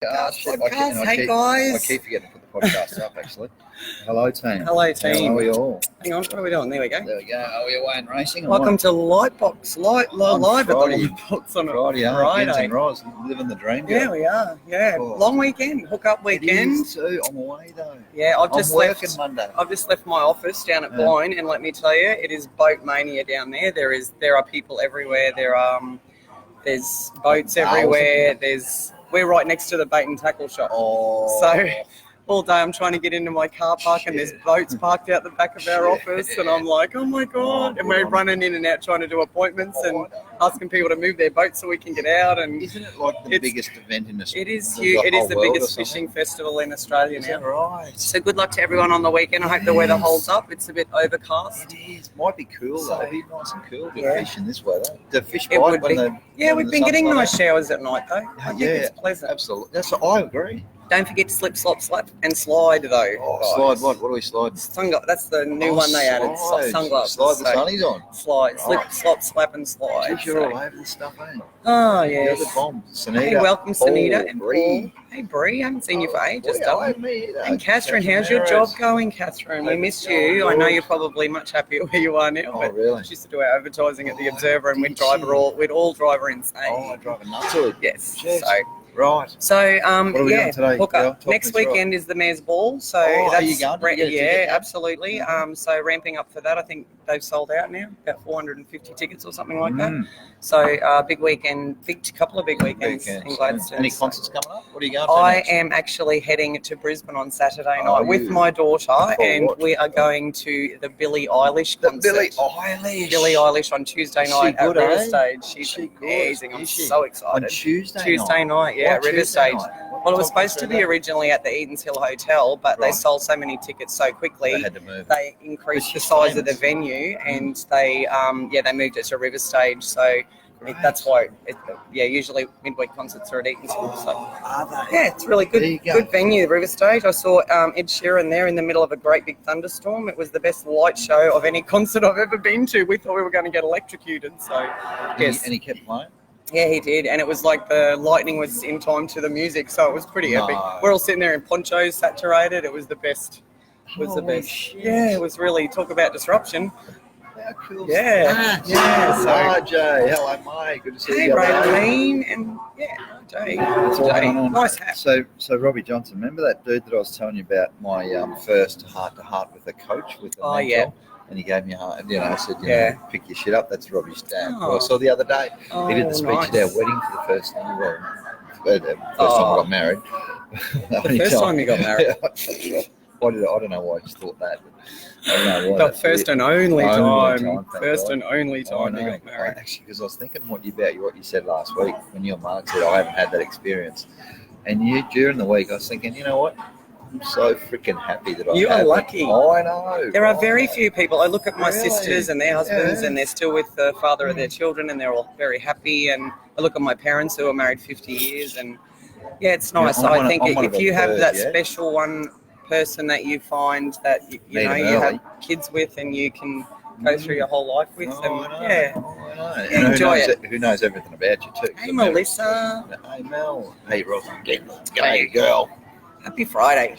Hey guys. I keep forgetting to put the podcast up actually. Hello team. Hello team. How are you all? Hang on, what are we doing? There we go. There we go. Are we away in racing? Welcome to Lightbox, live at the Lightbox on Friday. Guins and Ros, living the dream. Yeah, we are. Yeah, long weekend, hook up weekend. It is too. I'm away though. Yeah, I've just working left. Monday. I've just left my office down at Guins, and let me tell you, it is boat mania down there. There are people everywhere. There's boats everywhere. We're right next to the bait and tackle shop. Oh. So all day I'm trying to get into my car park and there's boats parked out the back of our office and I'm like, oh my God. And we're running in and out trying to do appointments and asking people to move their boats so we can get out. And isn't it like the biggest event in Australia? It is huge. It is the biggest fishing festival in Australia now. Right. So good luck to everyone on the weekend. I hope the weather holds up. It's a bit overcast. It is. Might be cool though. It'll be nice and cool to fish in this weather. The fish It bite would when be. the We've been getting nice showers at night though. I think it's pleasant. Absolutely. I agree. Don't forget to slip, slop, slap, and slide though. Oh, slide what? What do we slide? That's the new one they added. Sunglasses. Slide the sunnies on. Slide, slip, slop, slap, and slide. Geez, you're all over this stuff, eh? Oh, yes. You're the bomb. Sunita, hey, welcome, Sunita and Bree. Paul. Hey, Bree. I haven't seen you for ages, darling. Me either. And Catherine, how's your job going, Catherine? We missed you. I know you're probably much happier where you are now. But really? She used to do our advertising at the Observer, and we'd all drive her insane. Oh, I drive her nuts. Yes. Jeez. So. Right. So, what are we doing today? Hook up. Next weekend is the Mayor's Ball. So are you going? Yeah, absolutely. So ramping up for that. I think they've sold out now, about 450 tickets or something like that. So big weekend, couple of big weekends in Gladstone. Any concerts coming up? What are you going to? I am actually heading to Brisbane on Saturday night with my daughter, and we are going to the Billie Eilish concert. Billie Eilish on Tuesday night at River Stage. She's amazing. I'm so excited. On Tuesday night, yeah, River Stage. Well, it was supposed to be originally at the Edens Hill Hotel, but they sold so many tickets so quickly. They had to move. They increased the size of the venue, and they moved it to River Stage. So that's why, usually midweek concerts are at Edens Hill. So it's really good. Good venue, River Stage. I saw Ed Sheeran there in the middle of a great big thunderstorm. It was the best light show of any concert I've ever been to. We thought we were going to get electrocuted. So yes, and he kept playing. Yeah, he did, and it was like the lightning was in time to the music, so it was pretty epic. We're all sitting there in ponchos, saturated. It was the best. Shit. Yeah, it was really, talk about disruption. How cool. Yeah. Hi, Jay. Hello, mate. Good to see you. Hey, Raylene, and Jay. Nice hat. So Robbie Johnson, remember that dude that I was telling you about? My first heart-to-heart with a coach with a mentor? And he gave me a heart, I said, pick your shit up. That's Robbie's dad. Well, I saw the other day. He did the speech at our wedding for the first time. The first time we got married. The first time you got married? I don't know why I just thought that. I don't know why. The first and only time. First and only time you got married. Actually, because I was thinking what you said last week when you and Mark said, I haven't had that experience. And during the week, I was thinking, you know what? I'm so freaking happy that you are lucky. I know. There are very few people. I look at my sisters and their husbands, and they're still with the father of their children, and they're all very happy. And I look at my parents who are married 50 years, and it's nice. I think if you have that special one person that you find that you have kids with, and you can go through your whole life with, enjoy it. Who knows everything about you too? Hey, Melissa. Hey, Mel. Hey, Ross. G'day, girl. Happy Friday.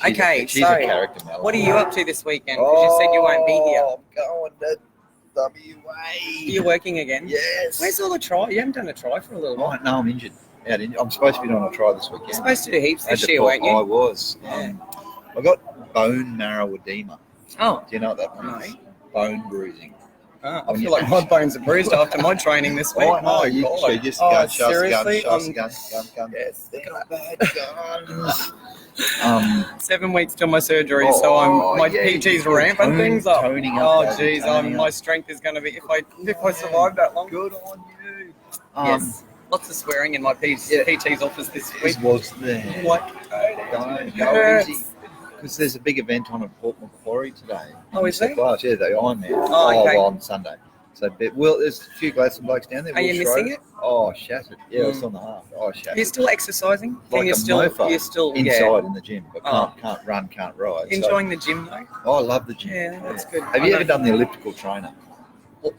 She's a character, Mel. What are you up to this weekend? Because you said you won't be here. I'm going to WA. You're working again? Yes. Where's all the try? You haven't done a try for a little while. No, I'm injured. I'm supposed to be doing a try this weekend. You're supposed to do heaps this year, weren't you? I was. I got bone marrow edema. Oh. Do you know what that means? No. Bone bruising. I feel like my bones are bruised after my training this week. Oh, you just go seriously? Gun. Yes. Bad guns. 7 weeks till my surgery, so my PT's ramping things up. My strength is going to be if I survive that long. Good on you. Yes. Lots of swearing in my PT's office this week. Was there? Go easy. Because there's a big event on at Port Macquarie today. Oh, is there? Yeah, the Ironman. On Sunday. So, there's a few Gladstone blokes down there. Are you missing it? Oh, shattered. Yeah, it's on the half. Oh, shattered. You're still exercising? Like you're still inside in the gym, but can't run, can't ride. Enjoying the gym though? Oh, I love the gym. Yeah, that's good. Have you ever done the elliptical trainer?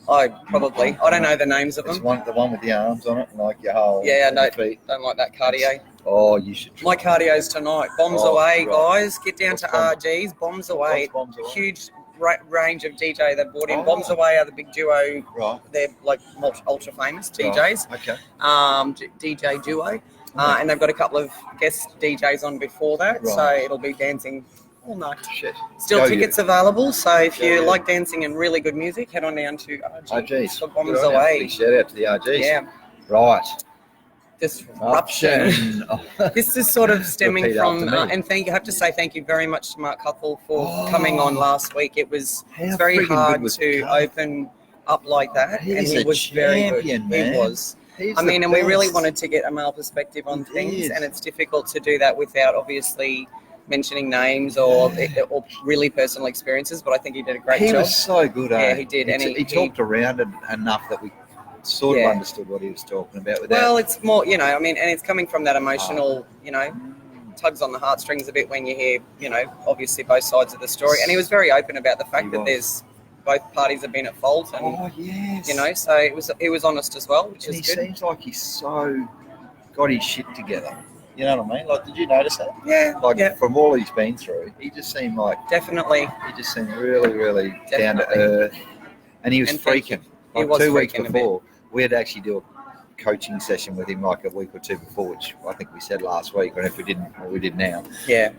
I don't know the names of them. It's the one with the arms on it, and like your whole feet. Don't like that cardio. Oh, you should try. My cardio's tonight. Bombs away, guys. Get down to RGs. Bombs away. Huge range of DJ that brought in. Bombs away are the big duo. Right. They're like ultra famous DJs. Right. Okay. DJ duo. And they've got a couple of guest DJs on before that. Right. So it'll be dancing all night. Shit. Still tickets available. So if you like dancing and really good music, head on down to RGs. For Bombs away. Big shout out to the RGs. Yeah. Right. Disruption. This is sort of stemming from, and I have to say thank you very much to Mark Huthel for coming on last week. It's very hard to open up like that, and he was very good. Man. He was. And we really wanted to get a male perspective on things, and it's difficult to do that without obviously mentioning names or really personal experiences. But I think he did a great job. He was so good. Yeah, he did, he talked around it enough that we sort of understood what he was talking about. It's more, and it's coming from that emotional, tugs on the heartstrings a bit when you hear, obviously both sides of the story. And he was very open about the fact that both parties have been at fault. And, so he was honest as well, which is good. He seems like he's so got his shit together. You know what I mean? Like, did you notice that? Yeah. From all he's been through, he just seemed like... Definitely. He just seemed really, really down to earth. And he was freaking. He was 2 weeks before, we had to actually do a coaching session with him like a week or two before, which I think we said last week, and if we didn't, we did now. Yeah.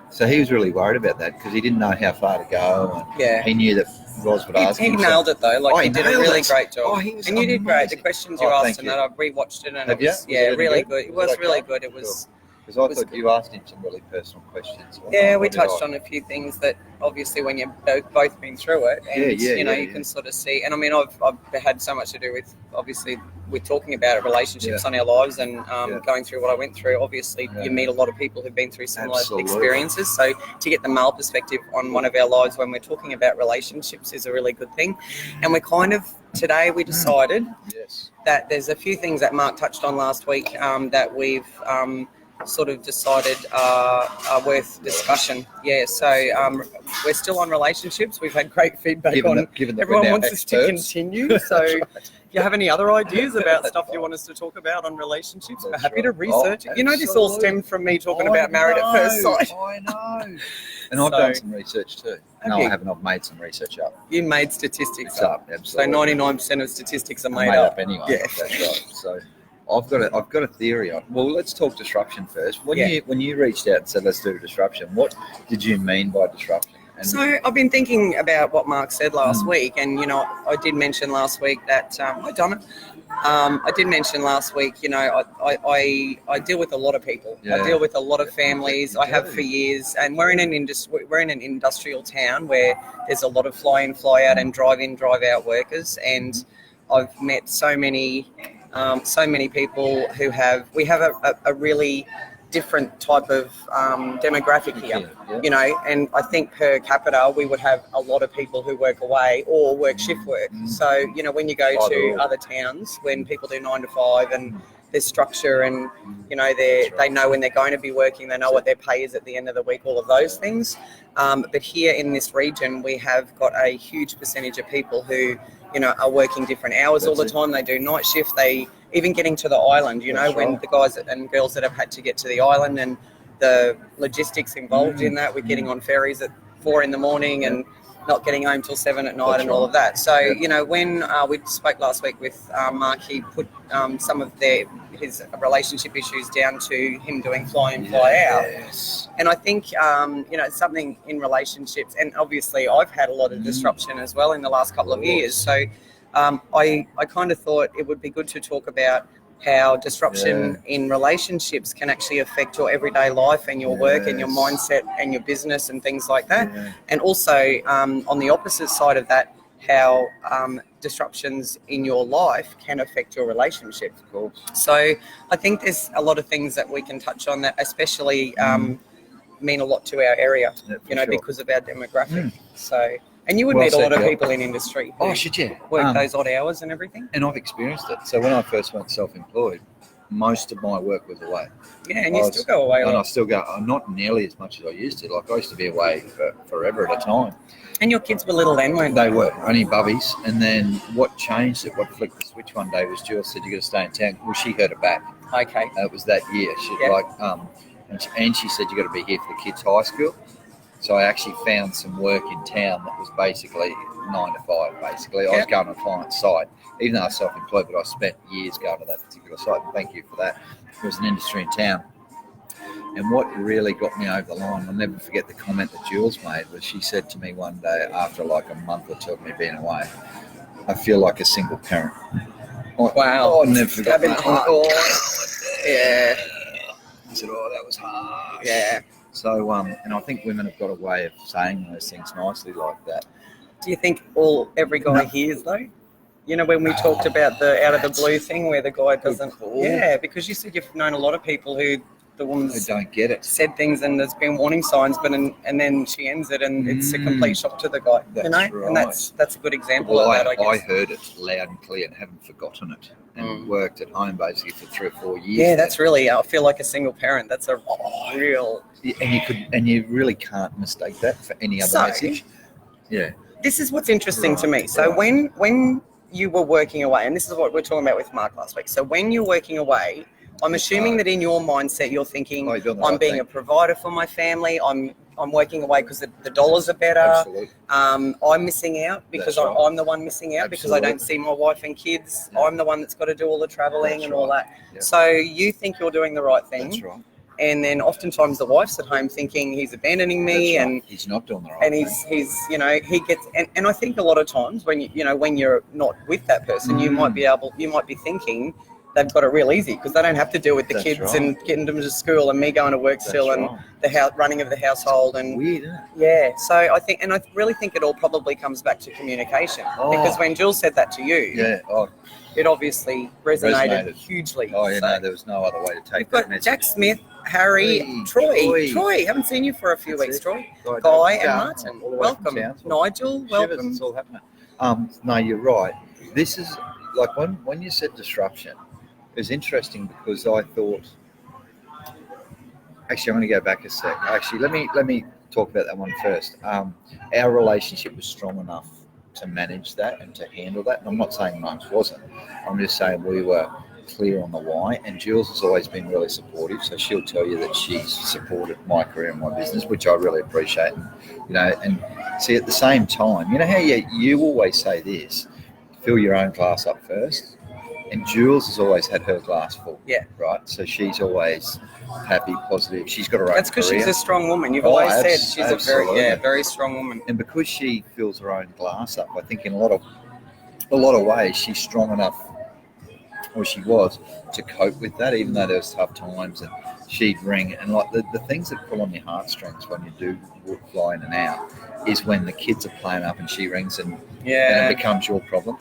So he was really worried about that because he didn't know how far to go. And he knew that Ros would ask him. He nailed it though. He did a really great job. He was and you did great. The questions you asked, and that I've rewatched it, and it was really good. It was really good. It was. Because I thought you asked him some really personal questions. Yeah, we touched on a few things that obviously when you've both been through it, and you can sort of see. And I mean, I've had so much to do with obviously with talking about it, relationships on our lives, and going through what I went through. Obviously, you meet a lot of people who've been through similar experiences. So to get the male perspective on one of our lives when we're talking about relationships is a really good thing. And today we decided that there's a few things that Mark touched on last week that we've sort of decided are worth discussion. So we're still on relationships. We've had great feedback everyone wants us to continue. So if you have any other ideas about stuff you want us to talk about on relationships, we're happy to research it. This all stemmed from me talking about Married at First Sight. I know. And I've done some research too. No, I haven't. I've made some research up. You made statistics up. Absolutely. So 99% of statistics are made up anyway. Yeah. That's right. So I've got a theory on. Well, let's talk disruption first. When you reached out and said let's do a disruption, what did you mean by disruption? So I've been thinking about what Mark said last week, and I did mention last week that I did mention last week. I deal with a lot of people. I deal with a lot of families. I have for years, and we're in an industrial town where there's a lot of fly in, fly out, and drive in, drive out workers, and I've met so many people who we have a really different type of demographic here, and I think per capita we would have a lot of people who work away or work shift work. So, when you go to other towns, when people do 9 to 5 and there's structure and, they know when they're going to be working, they know what their pay is at the end of the week, all of those things. But here in this region, we have got a huge percentage of people who, are working different hours all the time. They do night shift. They even getting to the island, when the guys and girls that have had to get to the island and the logistics involved in that, with getting on ferries at 4 a.m. and not getting home till 7 at night and all of that. So, when we spoke last week with Mark, he put some of his relationship issues down to him doing fly in, fly out. And I think, it's something in relationships, and obviously I've had a lot of disruption as well in the last couple of years. So I kind of thought it would be good to talk about how disruption in relationships can actually affect your everyday life and your work and your mindset and your business and things like that. And also on the opposite side of that, how disruptions in your life can affect your relationship. So I think there's a lot of things that we can touch on that especially mean a lot to our area, because of our demographic. So, and you would meet a lot of people in industry who work those odd hours and everything. And I've experienced it. So when I first went self-employed, most of my work was away. Yeah, and you still go away. And I still go, not nearly as much as I used to. Like, I used to be away for forever at a time. And your kids were little then, weren't they? They were, only bubbies. And then what changed it, what flicked the switch one day was Jules said, you got to stay in town. Well, she heard it back. Okay. It was that year. And she said, you got to be here for the kids' high school. So I actually found some work in town that was basically 9 to 5, basically. I was going to a client site, even though I was self-employed, but I spent years going to that particular site. And thank you for that. It was an industry in town. And what really got me over the line, I'll never forget the comment that Jules made, was she said to me one day after like a month or two of me being away, I feel like a single parent. Wow. I'll never forget that. Yeah. I said, that was hard. Yeah. So, and I think women have got a way of saying those things nicely like that. Do you think every guy hears though? You know, when we talked about the out of the blue thing where the guy doesn't. Yeah, because you said you've known a lot of people who the woman's who don't get it, said things and there's been warning signs, but and then she ends it and it's a complete shock to the guy. That's right. And that's a good example of that. I guess I heard it loud and clear and haven't forgotten it, and worked at home basically for 3 or 4 years. Yeah, that's really. I feel like a single parent. That's a real. And you really can't mistake that for any other message. Yeah. This is what's interesting to me. So when you were working away, and this is what we're talking about with Mark last week. So when you're working away, I'm assuming that in your mindset you're thinking, I'm being a provider for my family. I'm working away because the dollars are better. Absolutely. I'm missing out because I'm the one missing out because I don't see my wife and kids. No. I'm the one that's got to do all the traveling and all that. Yep. So you think you're doing the right thing. That's right. And then oftentimes the wife's at home thinking he's abandoning me, and he's not doing the right thing. And he's he gets and I think a lot of times when when you're not with that person, you might be thinking they've got it real easy because they don't have to deal with the kids and getting them to school and me going to work still and the running of the household and weird, isn't it? Yeah. So I really think it all probably comes back to communication because when Jules said that to you, it obviously resonated hugely. Oh, there was no other way to take that message. Jack Smith, Harry, Troy. Haven't seen you for a few weeks, Troy. Guy and Martin. Welcome. Nigel, welcome. It's all happening. No, you're right. This is like when you said disruption, it was interesting because I thought. Actually, I'm going to go back a sec. Actually, let me talk about that one first. Our relationship was strong enough to manage that and to handle that. And I'm not saying Mark's wasn't. I'm just saying we were clear on the why. And Jules has always been really supportive, so she'll tell you that she's supported my career and my business, which I really appreciate. And see, at the same time, you know how you always say this: fill your own glass up first. And Jules has always had her glass full. Yeah. Right. So she's always happy, positive. She's got her own. That's because she's a strong woman. You've always said she's a very strong woman. And because she fills her own glass up, I think in a lot of ways she's strong enough, or she was, to cope with that, even though there was tough times. And she'd ring, and like the things that pull on your heartstrings when you do fly in and out is when the kids are playing up and she rings and it becomes your problem.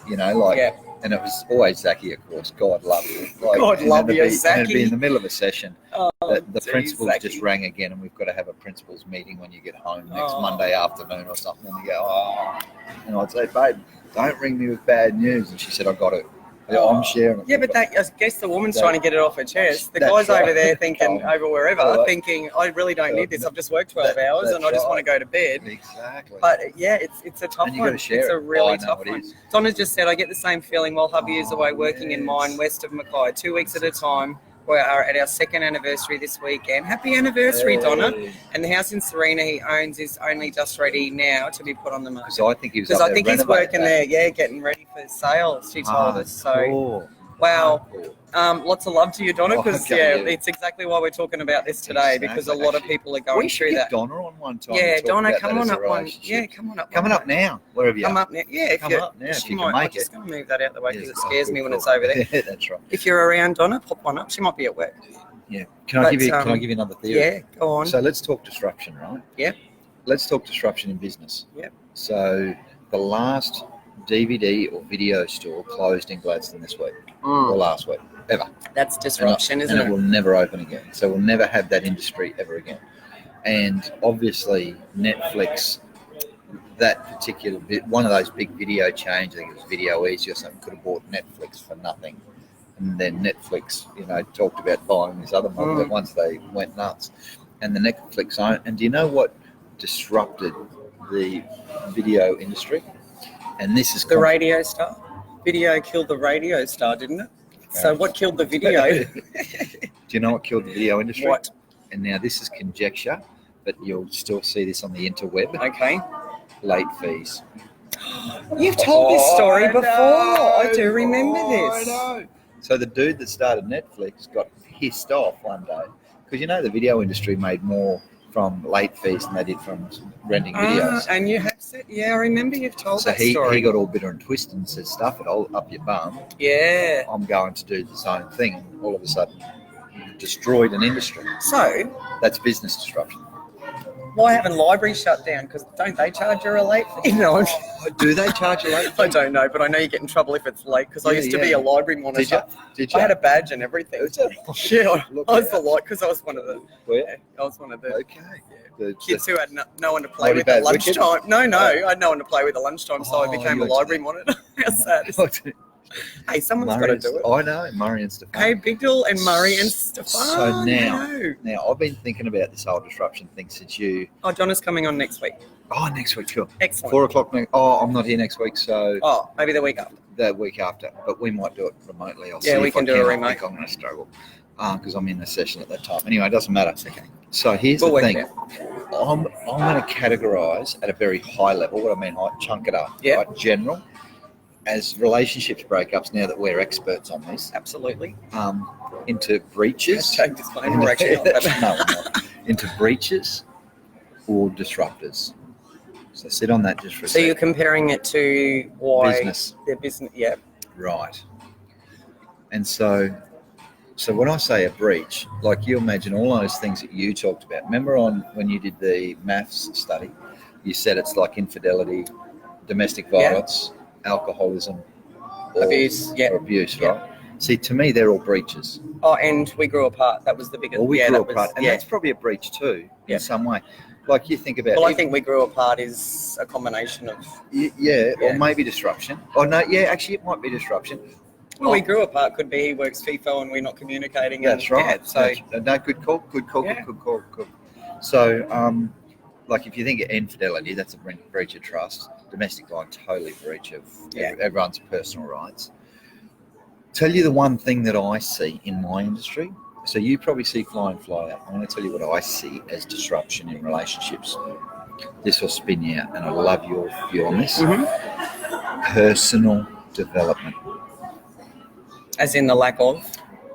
And it was always Zachy, of course. God love you. God love you, Zachy. And it'd be in the middle of a session. The principals just rang again, and we've got to have a principals meeting when you get home next Monday afternoon or something. And you go, and I'd say, babe, don't ring me with bad news. And she said, I got it. I'm sharing it. Yeah, but I guess the woman's trying to get it off her chest. The guy's over there thinking, over wherever, thinking, I really don't need this. I've just worked 12 hours and I just want to go to bed. Exactly. But it's a tough one. It's a really tough one. Donna just said, I get the same feeling while hubby is away working in mine west of Mackay, 2 weeks at a time. We are at our 2nd anniversary this weekend. Happy anniversary, Donna. And the house in Serena he owns is only just ready now to be put on the market. So I think he's working there, getting ready for sales, she told us. So, wow. Lots of love to you, Donna, because it's exactly why we're talking about this today, because a lot of people are going through that. Donna on one time. Yeah, Donna, come on up one. Yeah, come on up. Coming up now, wherever you are. Come up now. Yeah, come up now if you can make it. I'm just going to move that out of the way because it scares me when it's over there. Yeah, that's right. If you're around, Donna, pop one up. She might be at work. Yeah. Can I give you another theory? Yeah, go on. So let's talk disruption, right? Yeah. Let's talk disruption in business. Yeah. So the last DVD or video store closed in Gladstone this week or last week, ever. That's disruption, isn't it? And it will never open again. So we'll never have that industry ever again. And obviously Netflix, that particular bit, one of those big video chains, I think it was Video Easy or something, could have bought Netflix for nothing. And then Netflix, talked about buying this other model once they went nuts. And the Netflix own. And do you know what disrupted the video industry? And this is the radio star. Video killed the radio star, didn't it? So what killed the video? Do you know what killed the video industry? What? And now this is conjecture, but you'll still see this on the interweb. Okay. Late fees. You've told this story before. I do remember this. I know. So the dude that started Netflix got pissed off one day because the video industry made more from late fees than they did from renting videos. And you have said, I remember you've told that story. So he got all bitter and twisted and said, stuff it all up your bum. Yeah. I'm going to do the own thing. And all of a sudden, destroyed an industry. So that's business disruption. Why haven't libraries shut down? Because don't they charge you a late fee? No. Do they charge you late fee? I don't know, but I know you get in trouble if it's late because I used to be a library monitor. Did you? I had a badge and everything. Yeah, I was the light because I was one of the. Where? I was one of the. Okay. The kids who had no one to play with at lunchtime. No, I had no one to play with at lunchtime, so I became a library monitor. How sad is it? Hey, someone's got to do it. I know, Murray and Stefan. Hey, Big Dill and Murray and Stefan. So now I've been thinking about this whole disruption thing since you. Oh, Donna's coming on next week. Oh, next week, cool. Excellent. 4:00 next. Oh, I'm not here next week, so. Oh, maybe the week after. The week after, but we might do it remotely. I'll see we can do a remote. I think I'm going to struggle because I'm in a session at that time. Anyway, it doesn't matter. It's okay. So here's the thing. I'm going to categorise at a very high level. What I mean, chunk it up. Yeah. Like general. As relationships breakups, now that we're experts on this, absolutely, into breaches. Disclaimer, actually, into breaches or disruptors. So sit on that just for a second. So you're comparing it to why business. Their business, yeah. Right. And so when I say a breach, like you imagine all those things that you talked about. Remember when you did the maths study, you said it's like infidelity, domestic violence. Alcoholism, abuse, right? See, to me, they're all breaches. Oh, and we grew apart. That was the biggest. Well, we grew apart, and that's probably a breach too, in some way. Like you think about. Well, I think we grew apart is a combination of. Or maybe disruption. Oh no, actually, it might be disruption. Well, we grew apart. Could be he works FIFO and we're not communicating. That's right. Yeah, no, good call. Good call. So, like if you think of infidelity, that's a breach of trust. Domestic violence, totally breach of everyone's personal rights. Tell you the one thing that I see in my industry. So you probably see fly in, fly out. I'm going to tell you what I see as disruption in relationships. This will spin you out, and I love your view on this. Mm-hmm. Personal development. As in the lack of?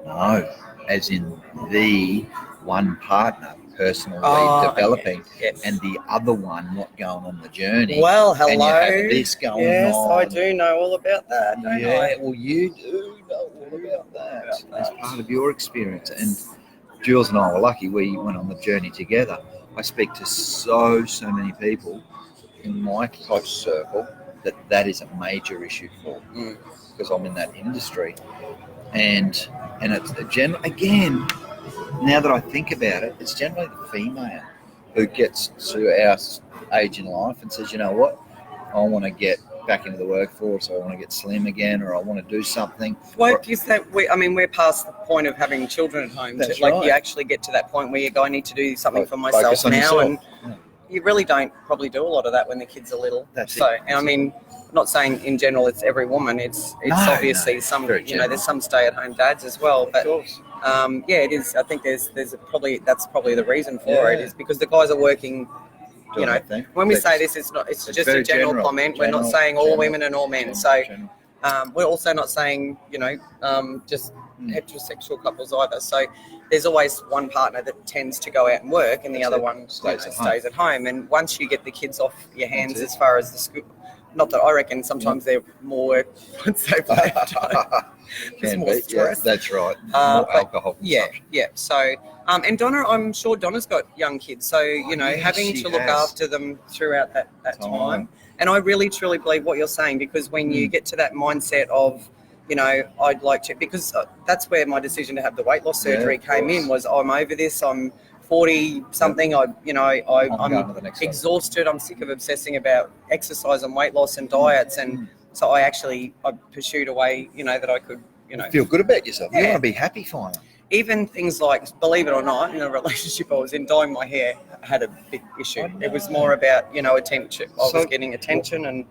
No, as in the one partner personally developing, and the other one not going on the journey. Well, hello. And you have this going on. Yes, I do know all about that, don't I? Well, you do know all about that. As part of your experience. And Jules and I were lucky. We went on the journey together. I speak to so many people in my close circle that is a major issue for because I'm in that industry. And it's again, now that I think about it, it's generally the female who gets to our age in life and says, you know what, I want to get back into the workforce, or I want to get slim again, or I want to do something. Well, is that we're past the point of having children at home. That's right. You actually get to that point where you go, I need to do something for myself now. And you really don't probably do a lot of that when the kids are little. That's it. And I mean, not saying in general it's every woman. It's obviously some, there's some stay-at-home dads as well. But it is. I think that's probably the reason for it, is because the guys are working. When we say this, it's just a general comment. We're not saying all women and all men. So we're also not saying just heterosexual couples either. So there's always one partner that tends to go out and work, and the other one stays at home. And once you get the kids off your hands, as far as the school, not that I reckon sometimes they're more work once they've left. There's more stress. That's right. More alcohol consumption. Yeah. So, and Donna, I'm sure Donna's got young kids, so having to look after them throughout that time. And I really truly believe what you're saying, because when you get to that mindset of, I'd like to, because that's where my decision to have the weight loss surgery came in, was I'm over this, I'm 40 something, I'm exhausted, I'm sick of obsessing about exercise and weight loss and diets, and so I pursued a way, that I could feel good about yourself. Yeah. You want to be happy finally. Even things like, believe it or not, in a relationship I was in, dyeing my hair had a big issue. It was more about, attention. I was getting attention, and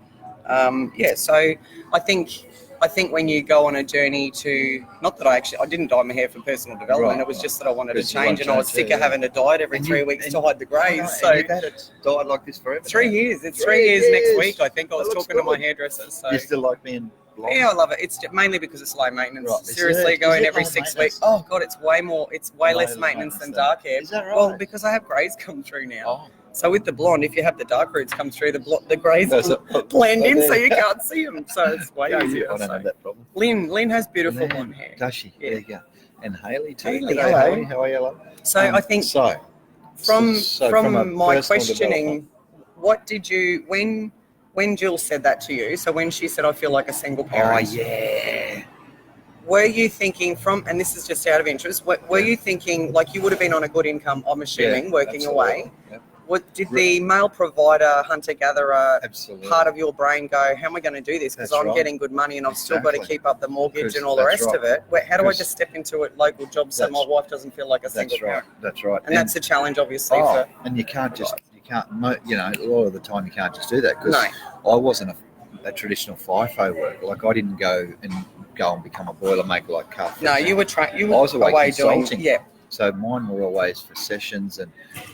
so I think when you go on a journey to, not that I didn't dye my hair for personal development, it was just that I wanted to change, and I was sick of having to dye it every 3 weeks to hide the greys. So you've had it dyed like this forever. 3 years. It's 3 years next week, I think. I was talking to my hairdresser. So. You still like being blonde? Yeah, I love it. It's mainly because it's low maintenance. Right. Seriously, going every 6 weeks. Oh God, it's way less maintenance than dark hair. Is that right? Well, because I have greys come through now. Oh. So with the blonde, if you have the dark roots come through, the greys blend in, so you can't see them. So it's way easier. I don't have that problem. Lynn has beautiful blonde hair. Does she? Yeah. There you go. And Haley too. Haley, Haley, how are you, love? So I think from my questioning, what did you when Jill said that to you? So when she said, "I feel like a single parent," oh yeah. Were you thinking and this is just out of interest, were you thinking like you would have been on a good income, I'm assuming, working absolutely. away? Yep. Did the male provider, hunter-gatherer part of your brain go, how am I going to do this? Because I'm getting good money and I've still got to keep up the mortgage and all the rest of it. How do I just step into a local job so my wife doesn't feel like a single parent? That's right. And that's a challenge, obviously. And you can't a lot of the time you can't just do that, because I wasn't a traditional FIFO worker. Like I didn't go and become a boilermaker like Carl. No, you were I was away consulting. doing, So mine were always for sessions, and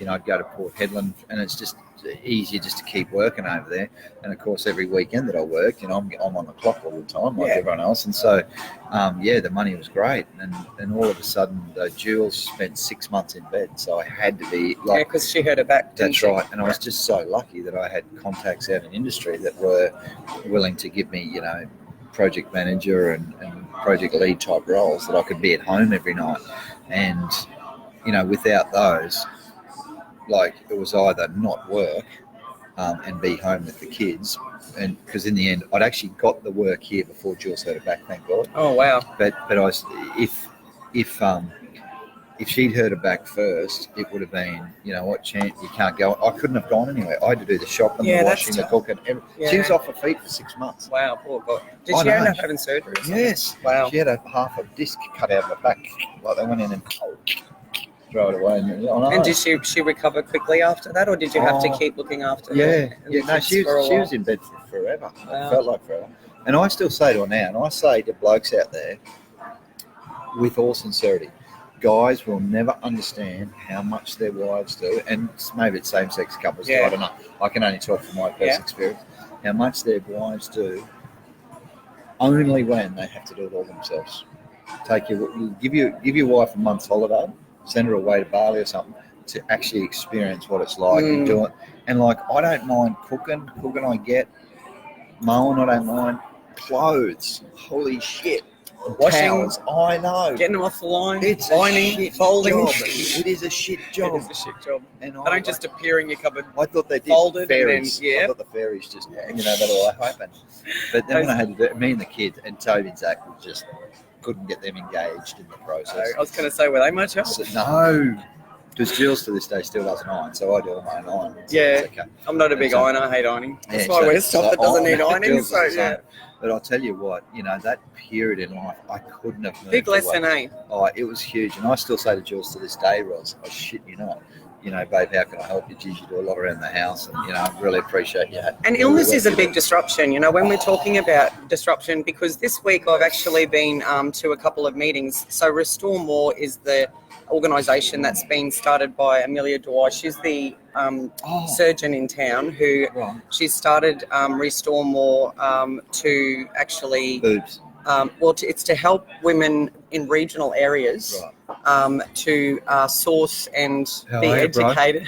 I'd go to Port Hedland, and it's just easier just to keep working over there. And of course, every weekend that I worked, I'm on the clock all the time, like everyone else. And so, the money was great. And all of a sudden, Jules spent 6 months in bed, so I had to be like, because she hurt her back. That's right. And I was just so lucky that I had contacts out in industry that were willing to give me, project manager and project lead type roles that I could be at home every night. And without those, like, it was either not work and be home with the kids, and because in the end I'd actually got the work here before Jules hurt her back, thank God. Oh wow. But I was, if she'd hurt her back first, it would have been, chance, you can't go. I couldn't have gone anywhere. I had to do the shopping, the washing, the cooking. She was off her feet for 6 months. Wow, poor God. Did she end up having surgery? Yes. Wow. She had half a disc cut out of her back. Like they went in and throw it away. And did she recover quickly after that, or did you have to keep looking after her? No, she was in bed for forever. Wow. It felt like forever. And I still say to her now, and I say to blokes out there, with all sincerity, guys will never understand how much their wives do, and maybe it's same-sex couples do, I don't know. I can only talk from my personal experience. How much their wives do, only when they have to do it all themselves. Give your wife a month's holiday, send her away to Bali or something to actually experience what it's like and do it. And like, I don't mind cooking I get, mowing I don't mind, clothes, holy shit. Washing, towels, I know. Getting them off the line, it's lining, folding. It is a shit job. It is a shit job. And they don't just appear in your cupboard. I thought they did. Folded fairies. And then, I thought the fairies just, that'll happen. But then when I had to do it, me and the kids, and Toby and Zach just couldn't get them engaged in the process. I was going to say, were they much help? No. Because Jules to this day still doesn't iron, so I do all my own ironing. So okay. I'm not a big ironer. I hate ironing. That's why I wear stuff that doesn't need ironing. But I'll tell you what, that period in life, I couldn't have moved. Big lesson, eh? Oh, it was huge. And I still say to Jules to this day, Ros, I shit you not. Babe, how can I help you? Geez, you do a lot around the house, and, I really appreciate you. And illness is a big disruption, when we're talking about disruption, because this week I've actually been to a couple of meetings. So Restore More is the organisation that's been started by Amelia Dwyer. She's the surgeon in town who she started Restore More to actually boobs. It's to help women in regional areas to source and be educated,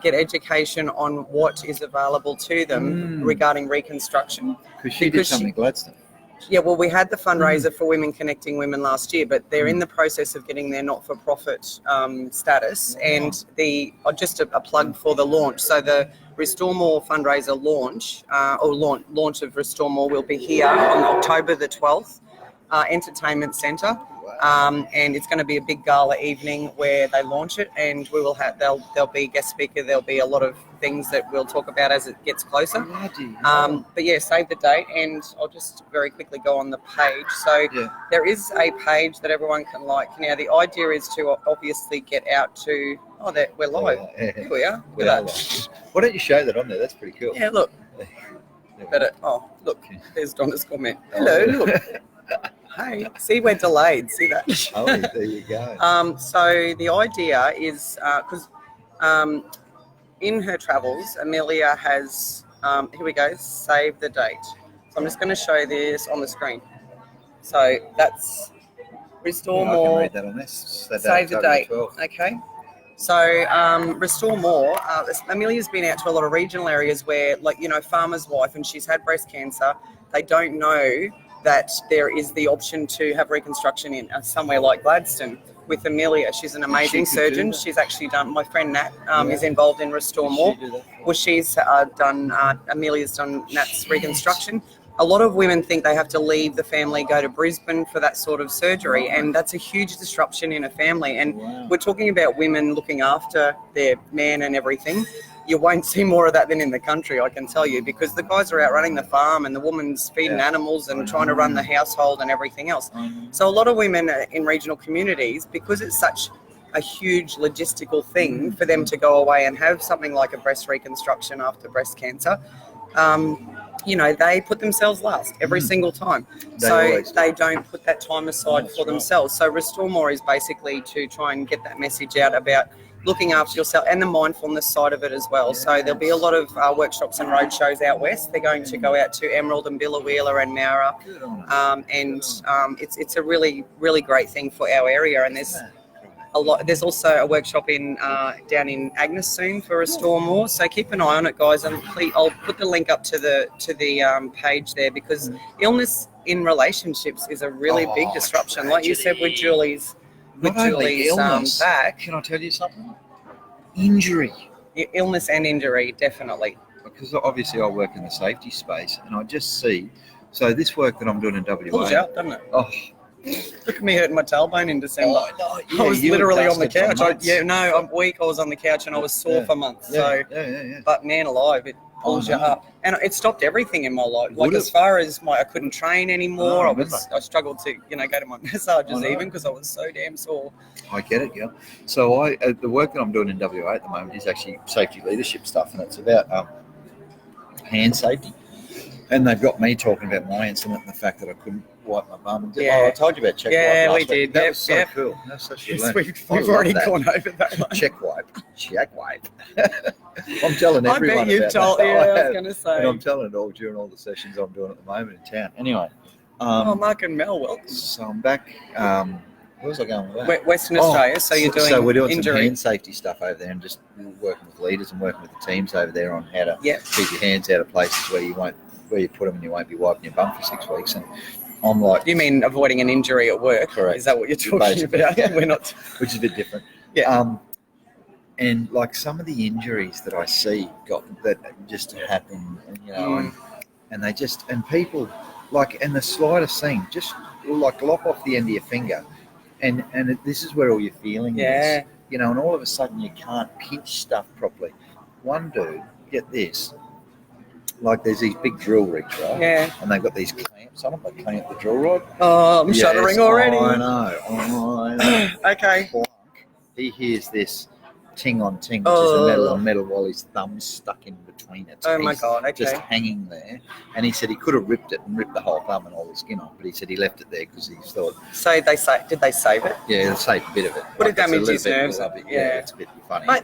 get education on what is available to them regarding reconstruction. Because she did something Gladstone. Yeah, well, we had the fundraiser for Women Connecting Women last year, but they're in the process of getting their not-for-profit status. And just a plug for the launch. So the Restore More fundraiser launch, launch of Restore More will be here on October the 12th, Entertainment Centre. And it's going to be a big gala evening where they launch it, and we will have there'll be guest speaker. There'll be a lot of things that we'll talk about as it gets closer. But yeah, save the date, and I'll just very quickly go on the page. So there is a page that everyone can like. Now the idea is to obviously get out to. Oh, we're live. Here we are. Look at that. Why don't you show that on there? That's pretty cool. Yeah, look. Oh, look. There's Donna's comment. Hello, look. Hey, see, we're delayed. See that? Oh, there you go. So the idea is because in her travels, Amelia has, here we go, save the date. So I'm just going to show this on the screen. So that's Restore More. I can read that on this. Save the date. Okay. So Restore More, Amelia's been out to a lot of regional areas where, like, you know, farmer's wife, and she's had breast cancer. They don't know that there is the option to have reconstruction in somewhere like Gladstone. With Amelia, she's an amazing surgeon. She's actually done, my friend Nat is involved in Restore More. Well, she's Amelia's done Nat's reconstruction. A lot of women think they have to leave the family, go to Brisbane for that sort of surgery, and that's a huge disruption in a family. And we're talking about women looking after their man and everything. You won't see more of that than in the country, I can tell you, because the guys are out running the farm and the woman's feeding animals and trying to run the household and everything else. So a lot of women in regional communities, because it's such a huge logistical thing for them to go away and have something like a breast reconstruction after breast cancer, you know, they put themselves last every single time. They don't put that time aside for themselves. So Restore More is basically to try and get that message out about looking after yourself and the mindfulness side of it as well. So there'll be a lot of workshops and road shows out west. They're going to go out to Emerald and Billawheeler and Mara. It's a really, really great thing for our area. And there's a lot. There's also a workshop in down in Agnes soon for Restore More. So keep an eye on it, guys. And please, I'll put the link up to the page there, because illness in relationships is a really big disruption. Like you said with Julie's. Not only illness, back. Can I tell you something? Injury. Illness and injury, definitely. Because obviously I work in the safety space, and I just see, so this work that I'm doing in WA. Pulls out, doesn't it? Oh. Look at me hurting my tailbone in December. I was literally on the couch. I'm weak. I was on the couch and I was sore for months. But man alive, it pulls you up. And it stopped everything in my life. Like as far as I couldn't train anymore. I struggled to, go to my massages even because I was so damn sore. I get it, yeah. So the work that I'm doing in WA at the moment is actually safety leadership stuff, and it's about hand safety. And they've got me talking about my incident and the fact that I couldn't wipe my bum. I told you about check wipe. Yeah, we did. That was so cool. That's such a we've already gone over that one. Check wipe. I'm telling everyone I bet you've told. Yeah, I was going to say. And I'm telling it all during all the sessions I'm doing at the moment in town. Anyway. Mark and Mel, welcome. So I'm back. Where was I going with that? Western Australia. So you're doing. So we're doing injury. Some hand safety stuff over there, and just working with leaders and working with the teams over there on how to keep your hands out of places where you put them and you won't be wiping your bum for 6 weeks. And I'm like, you mean avoiding an injury at work? Correct. Is that what you're talking about? We're not, which is a bit different. Yeah. And like some of the injuries that I see that just happen, and they just, and people and the slightest thing, just like lop off the end of your finger, and this is where all your feeling is, and all of a sudden you can't pinch stuff properly. One dude, get this. Like there's these big drill rigs, right? Yeah. And they've got these clamps on them. They clamp the drill rod. Oh, I'm shuddering already. I know. Okay. He hears this ting on ting, which is a metal on metal, while his thumb's stuck in between it. Oh my God, okay. Just hanging there. And he said he could have ripped it and ripped the whole thumb and all the skin off, but he said he left it there because he thought... So did they save it? Yeah, they saved a bit of it. Would it damage his nerves? Yeah, it's a bit funny. Mate,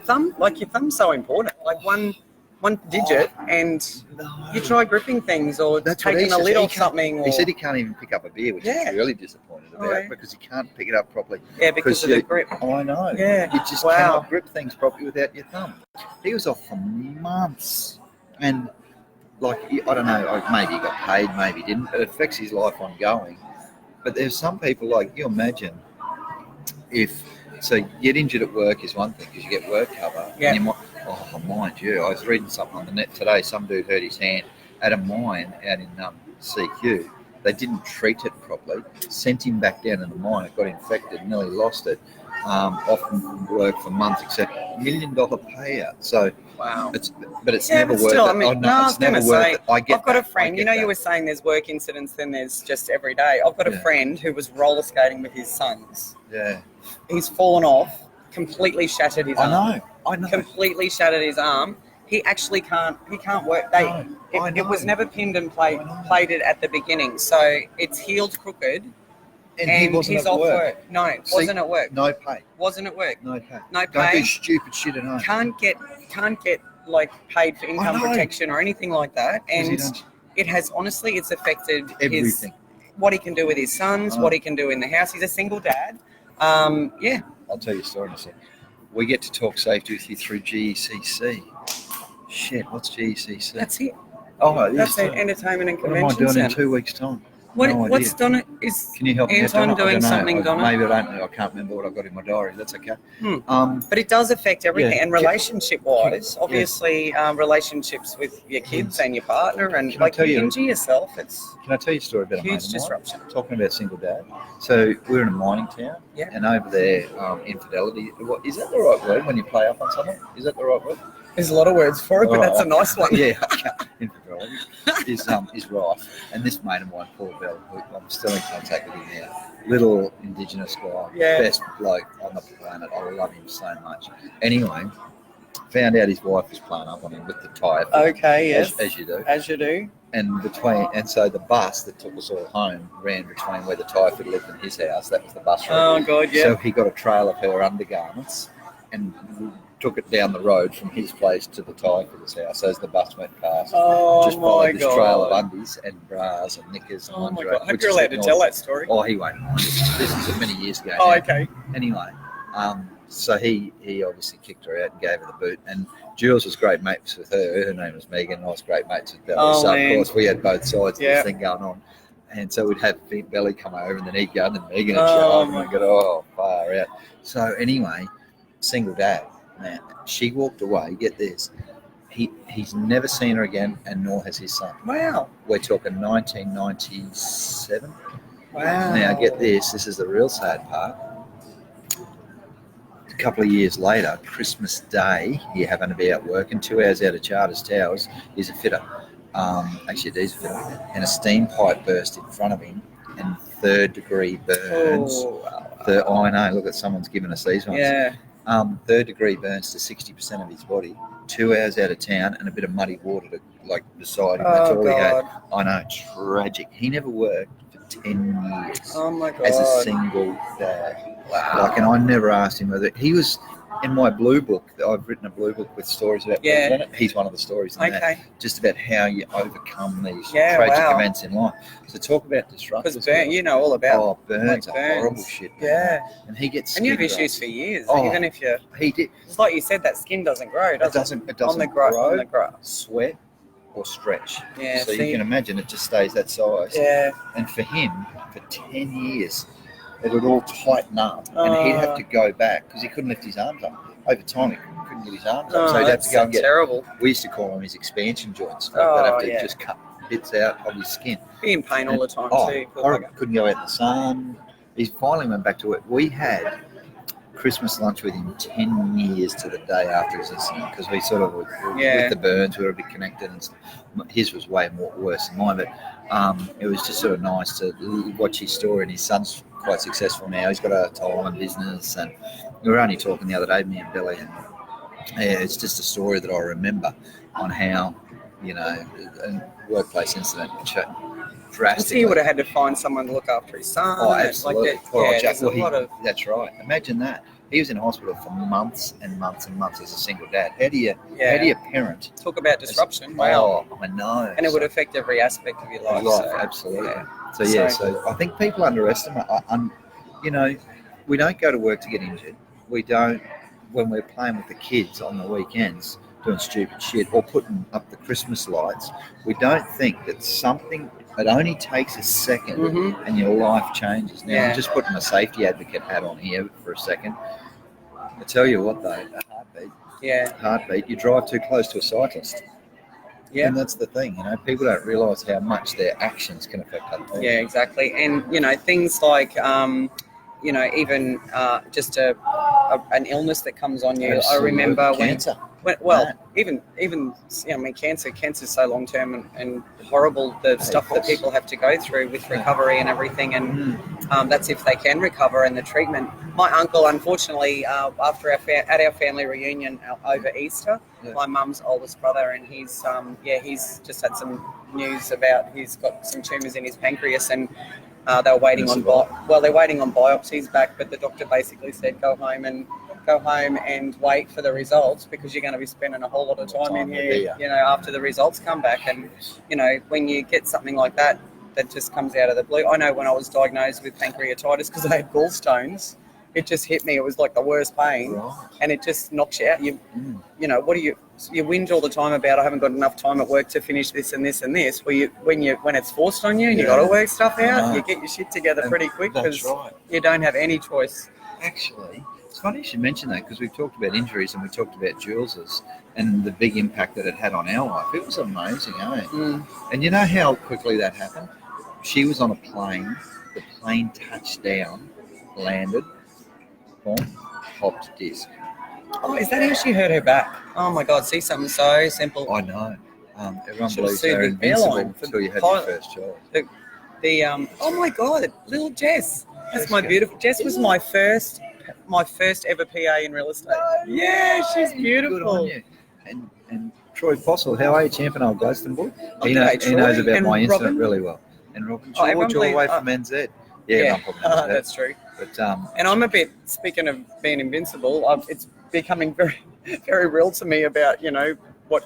your thumb's so important. Like one digit, and you try gripping things or taking a lid off something. He said he can't even pick up a beer, which he's really disappointed about because he can't pick it up properly. Yeah, because of the grip. I know. Yeah. You just cannot grip things properly without your thumb. He was off for months, and I don't know, maybe he got paid, maybe he didn't, but it affects his life ongoing. But there's some people, like, you imagine so you get injured at work is one thing because you get work cover. Yeah. And mind you, I was reading something on the net today. Some dude hurt his hand at a mine out in CQ, They didn't treat it properly. Sent him back down in the mine. It got infected. Nearly lost it. Often worked for months, except $1 million payout. So wow, it's never worth it. I mean, It's never worth it. I've got a friend. You know, you were saying there's work incidents, then there's just every day. I've got a friend who was roller skating with his sons. Yeah, he's fallen off, completely shattered his arm. I know. Completely shattered his arm. He actually can't. He can't work. It was never pinned and plated at the beginning, so it's healed crooked. And he's off work. No, wasn't at work. No pay. Wasn't at work. No pay. No pay. Don't do stupid shit at home. Can't get like paid for income protection or anything like that. And it has honestly, it's affected everything. What he can do with his sons, what he can do in the house. He's a single dad. Yeah. I'll tell you a story in a second. We get to talk safety with you through GECC. Shit, what's GECC? That's it. Oh, that's it. Entertainment and Convention What am I doing Centre. in 2 weeks' time? What's Donna? Can you help me? Anton doing something, Donna? Maybe I don't know. I can't remember what I've got in my diary. That's okay. But it does affect everything. And relationship-wise, obviously, relationships with your kids and your partner, and like you injure yourself. Can I tell you a story about huge disruption? Talking about single dad. So we're in a mining town, and over there, infidelity. Is that the right word when you play up on someone? Is that the right word? There's a lot of words for it, but that's a nice one. Yeah, infidelity is rife. And this mate of mine, Paul Bell, who I'm still in contact with him now, little Indigenous guy, best bloke on the planet. I love him so much. Anyway, found out his wife was playing up on him with the tyre. Okay, yes. As you do. As you do. And so the bus that took us all home ran between where the tyre fitter lived and his house. That was the bus route. Oh, God, yeah. So he got a trail of her undergarments and took it down the road from his place to the tyre fitter's house as the bus went past. Just followed this trail of undies and bras and knickers and lingerie. Oh my God! I hope you're allowed to tell that story. Oh, he won't. This is many years ago. Oh, okay. Anyway, so he obviously kicked her out and gave her the boot. And Jules was great mates with her. Her name was Megan. I was great mates with Belly. Oh, so man. of course we had both sides of this thing going on. And so we'd have Belly come over and then he'd go and then Megan would show up and I'd go, far out. So anyway, single dad. Now, she walked away, get this, he's never seen her again, and nor has his son. Wow. We're talking 1997. Wow. Now, get this is the real sad part. A couple of years later, Christmas Day, he happened to be out working 2 hours out of Charters Towers. He's a fitter. Actually, he's a fitter. And a steam pipe burst in front of him, and 3rd-degree burns. Oh, wow. I know, look at someone's given us these ones. Yeah. 3rd-degree burns to 60% of his body, 2 hours out of town, and a bit of muddy water beside him. That's all he had. I know, tragic. He never worked for 10 years. Oh my God. As a single dad. Wow. And I never asked him whether he was in my blue book. I've written a blue book with stories about people in it. He's one of the stories in that. Just about how you overcome these tragic events in life. So talk about disruptors. Because you know all about burns are horrible shit. Yeah. And he gets and you have issues for years. Oh, even if you he did. It's like you said, that skin doesn't grow, does it? It doesn't on the grow, sweat or stretch. Yeah. So you can imagine it just stays that size. Yeah. And for him, for 10 years, it would all tighten up, and he'd have to go back because he couldn't lift his arms up. Over time, he couldn't get his arms up, so he'd have to go and get. Terrible. We used to call them his expansion joints. They'd have to just cut bits out of his skin. Be in pain all the time too. Couldn't go out in the sun. He finally went back to work. We had Christmas lunch with him 10 years to the day after his incident because we sort of with the burns, we were a bit connected, and his was way worse than mine. But it was just sort of nice to watch his story, and his son's quite successful now. He's got a Thailand business, and we were only talking the other day, me and Billy, and it's just a story that I remember on how, a workplace incident drastically. He would have had to find someone to look after his son. Oh, absolutely. That's right. Imagine that. He was in hospital for months and months and months as a single dad. How do you parent? Talk about disruption. Wow. Oh, I know. And it would affect every aspect of your life. Absolutely. So I think people underestimate. We don't go to work to get injured. We don't, when we're playing with the kids on the weekends, doing stupid shit or putting up the Christmas lights, we don't think that something that only takes a second and your life changes. Now, I'm just putting a safety advocate hat on here for a second. I tell you what, though, a heartbeat. Yeah. Heartbeat. You drive too close to a cyclist. Yeah. And that's the thing, people don't realise how much their actions can affect other people. Yeah, exactly. And, things like, even just an illness that comes on you. Absolutely. I remember cancer. Cancer's so long term and horrible, the stuff that people have to go through with recovery and everything, and that's if they can recover, and the treatment. My uncle, unfortunately, after at our family reunion over Easter, my mum's oldest brother, and he's just had some news about he's got some tumours in his pancreas, and they were waiting on they're waiting on biopsies back, but the doctor basically said go home and wait for the results, because you're going to be spending a whole lot of time in here, after the results come back. And when you get something like that just comes out of the blue. I know when I was diagnosed with pancreatitis, because I had gallstones, it just hit me. It was like the worst pain, and it just knocks you out. You whinge all the time about I haven't got enough time at work to finish this and this and this. When it's forced on you and you got to work stuff out, you get your shit together pretty quick, because you don't have any choice. Actually, it's funny you should mention that, because we've talked about injuries and we talked about Jules's and the big impact that it had on our life. It was amazing, And you know how quickly that happened? She was on a plane. The plane touched down, landed, boom, popped disc. Oh, is that how she hurt her back? Oh my God! See, something so simple. I know. Everyone believes they're invincible until you have your first child. Oh my God, little Jess. That's my beautiful. Jess was my first ever PA in real estate. Yeah, she's beautiful. Good on you. And Troy Postle, how are you, champion old Gladstone boy? He Troy, knows about my incident Robin. really well. And Robin George all the way from NZ. That's true. But and I'm a bit, speaking of being invincible, it's becoming very, very real to me about, what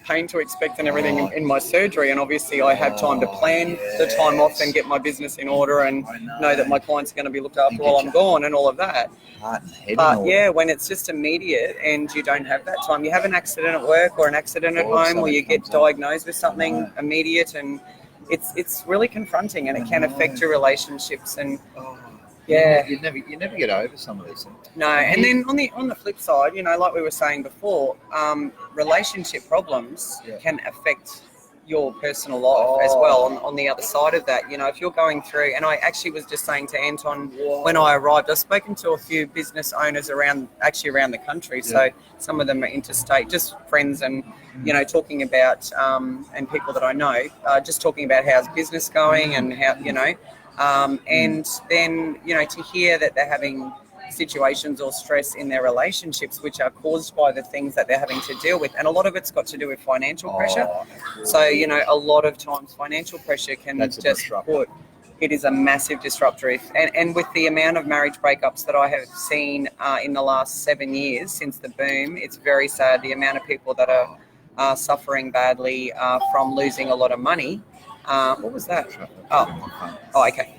pain to expect and everything in my surgery. And obviously I have time to plan the time off and get my business in order, and know that my clients are going to be looked after while I'm gone and all of that. But when it's just immediate and you don't have that time, you have an accident at work or an accident at home, or you get diagnosed with something immediate, and it's really confronting, and it can affect your relationships. And you never get over some of these things. No, and then on the flip side, like we were saying before, relationship problems can affect your personal life as well. On the other side of that, if you're going through, and I actually was just saying to Anton when I arrived, I've spoken to a few business owners around the country. So some of them are interstate, just friends, and talking about and people that I know, just talking about how's business going and how and then to hear that they're having situations or stress in their relationships which are caused by the things that they're having to deal with, and a lot of it's got to do with financial pressure. So a lot of times financial pressure can it is a massive disruptor. And with the amount of marriage breakups that I have seen in the last 7 years since the boom, it's very sad the amount of people that are suffering badly from losing a lot of money. What was that? Oh, okay.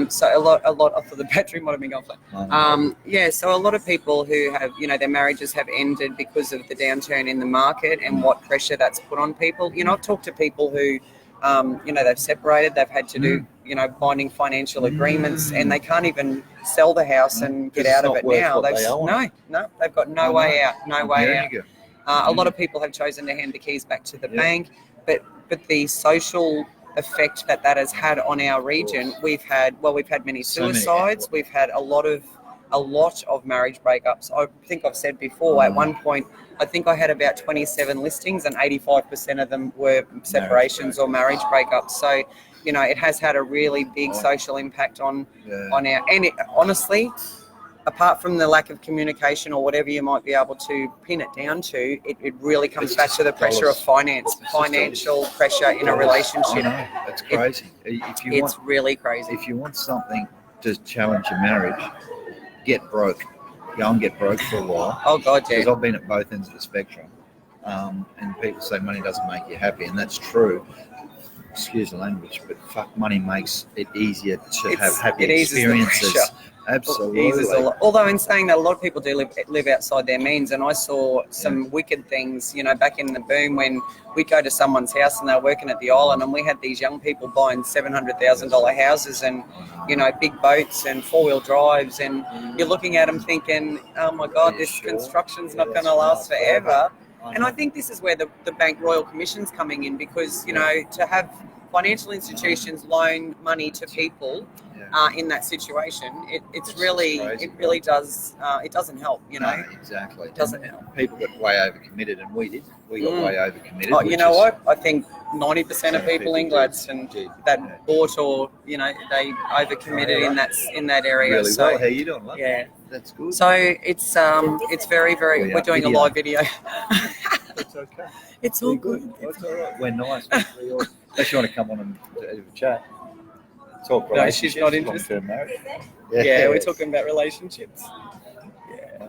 So a lot. I thought the battery might have been going flat. So a lot of people who have, their marriages have ended because of the downturn in the market and what pressure that's put on people. I've talked to people who, they've separated, they've had to do, binding financial agreements, and they can't even sell the house and get out of it now. They've got no way out. A lot of people have chosen to hand the keys back to the bank, but the social effect that has had on our region, we've had many suicides, we've had a lot of marriage breakups. I think I've said before, at one point I think I had about 27 listings and 85% of them were separations or marriage breakups. So it has had a really big social impact on our, and honestly, apart from the lack of communication or whatever you might be able to pin it down to, it really comes back to the pressure of financial pressure in a relationship. I know, it's crazy. It's really crazy. If you want something to challenge your marriage, get broke. Go and get broke for a while. Oh, God, yeah. Because I've been at both ends of the spectrum. And people say money doesn't make you happy, and that's true. Excuse the language, but money makes it easier to have happy experiences. Absolutely. Although in saying that, a lot of people do live outside their means, and I saw some wicked things, back in the boom when we'd go to someone's house and they were working at the island, and we had these young people buying $700,000 houses and, big boats and four-wheel drives, and you're looking at them thinking, oh my God, this construction's not going to last forever. And I think this is where the Bank Royal Commission's coming in, because, you know, to have financial institutions loan money to people in that situation, it really does, it doesn't help, you know. No, exactly. It doesn't help. People get way overcommitted, and we got way overcommitted. Oh, you know what? I think 90% of people in Gladstone that bought, or, you know, they overcommitted in that area. Really so, well. How you doing, love? Yeah. That's good. So it's very, very. We're doing a live video. It's okay. It's all good. It's all right. We're nice. Unless you want to come on and have a chat. Talk No, she's not interested. Long-term marriage. Yeah, we're talking about relationships. Yeah.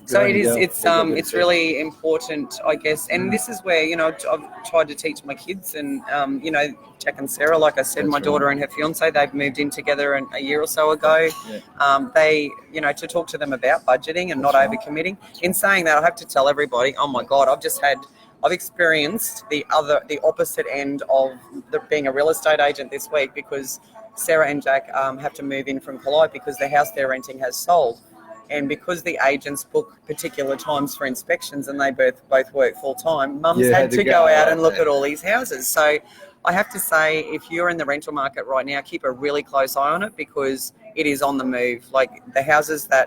So it is. It's really important, I guess. And this is where, you know, I've tried to teach my kids, and you know, Jack and Sarah, like I said, my daughter and her fiance, they've moved in together a year or so ago. They, you know, to talk to them about budgeting and not overcommitting. In saying that, I have to tell everybody, oh my God, I've experienced the opposite end of being a real estate agent this week, because Sarah and Jack have to move in from Calliope because the house they're renting has sold. And because the agents book particular times for inspections, and they both work full time, Mum's had to go out and look at all these houses. So I have to say, if you're in the rental market right now, keep a really close eye on it, because it is on the move. Like the houses that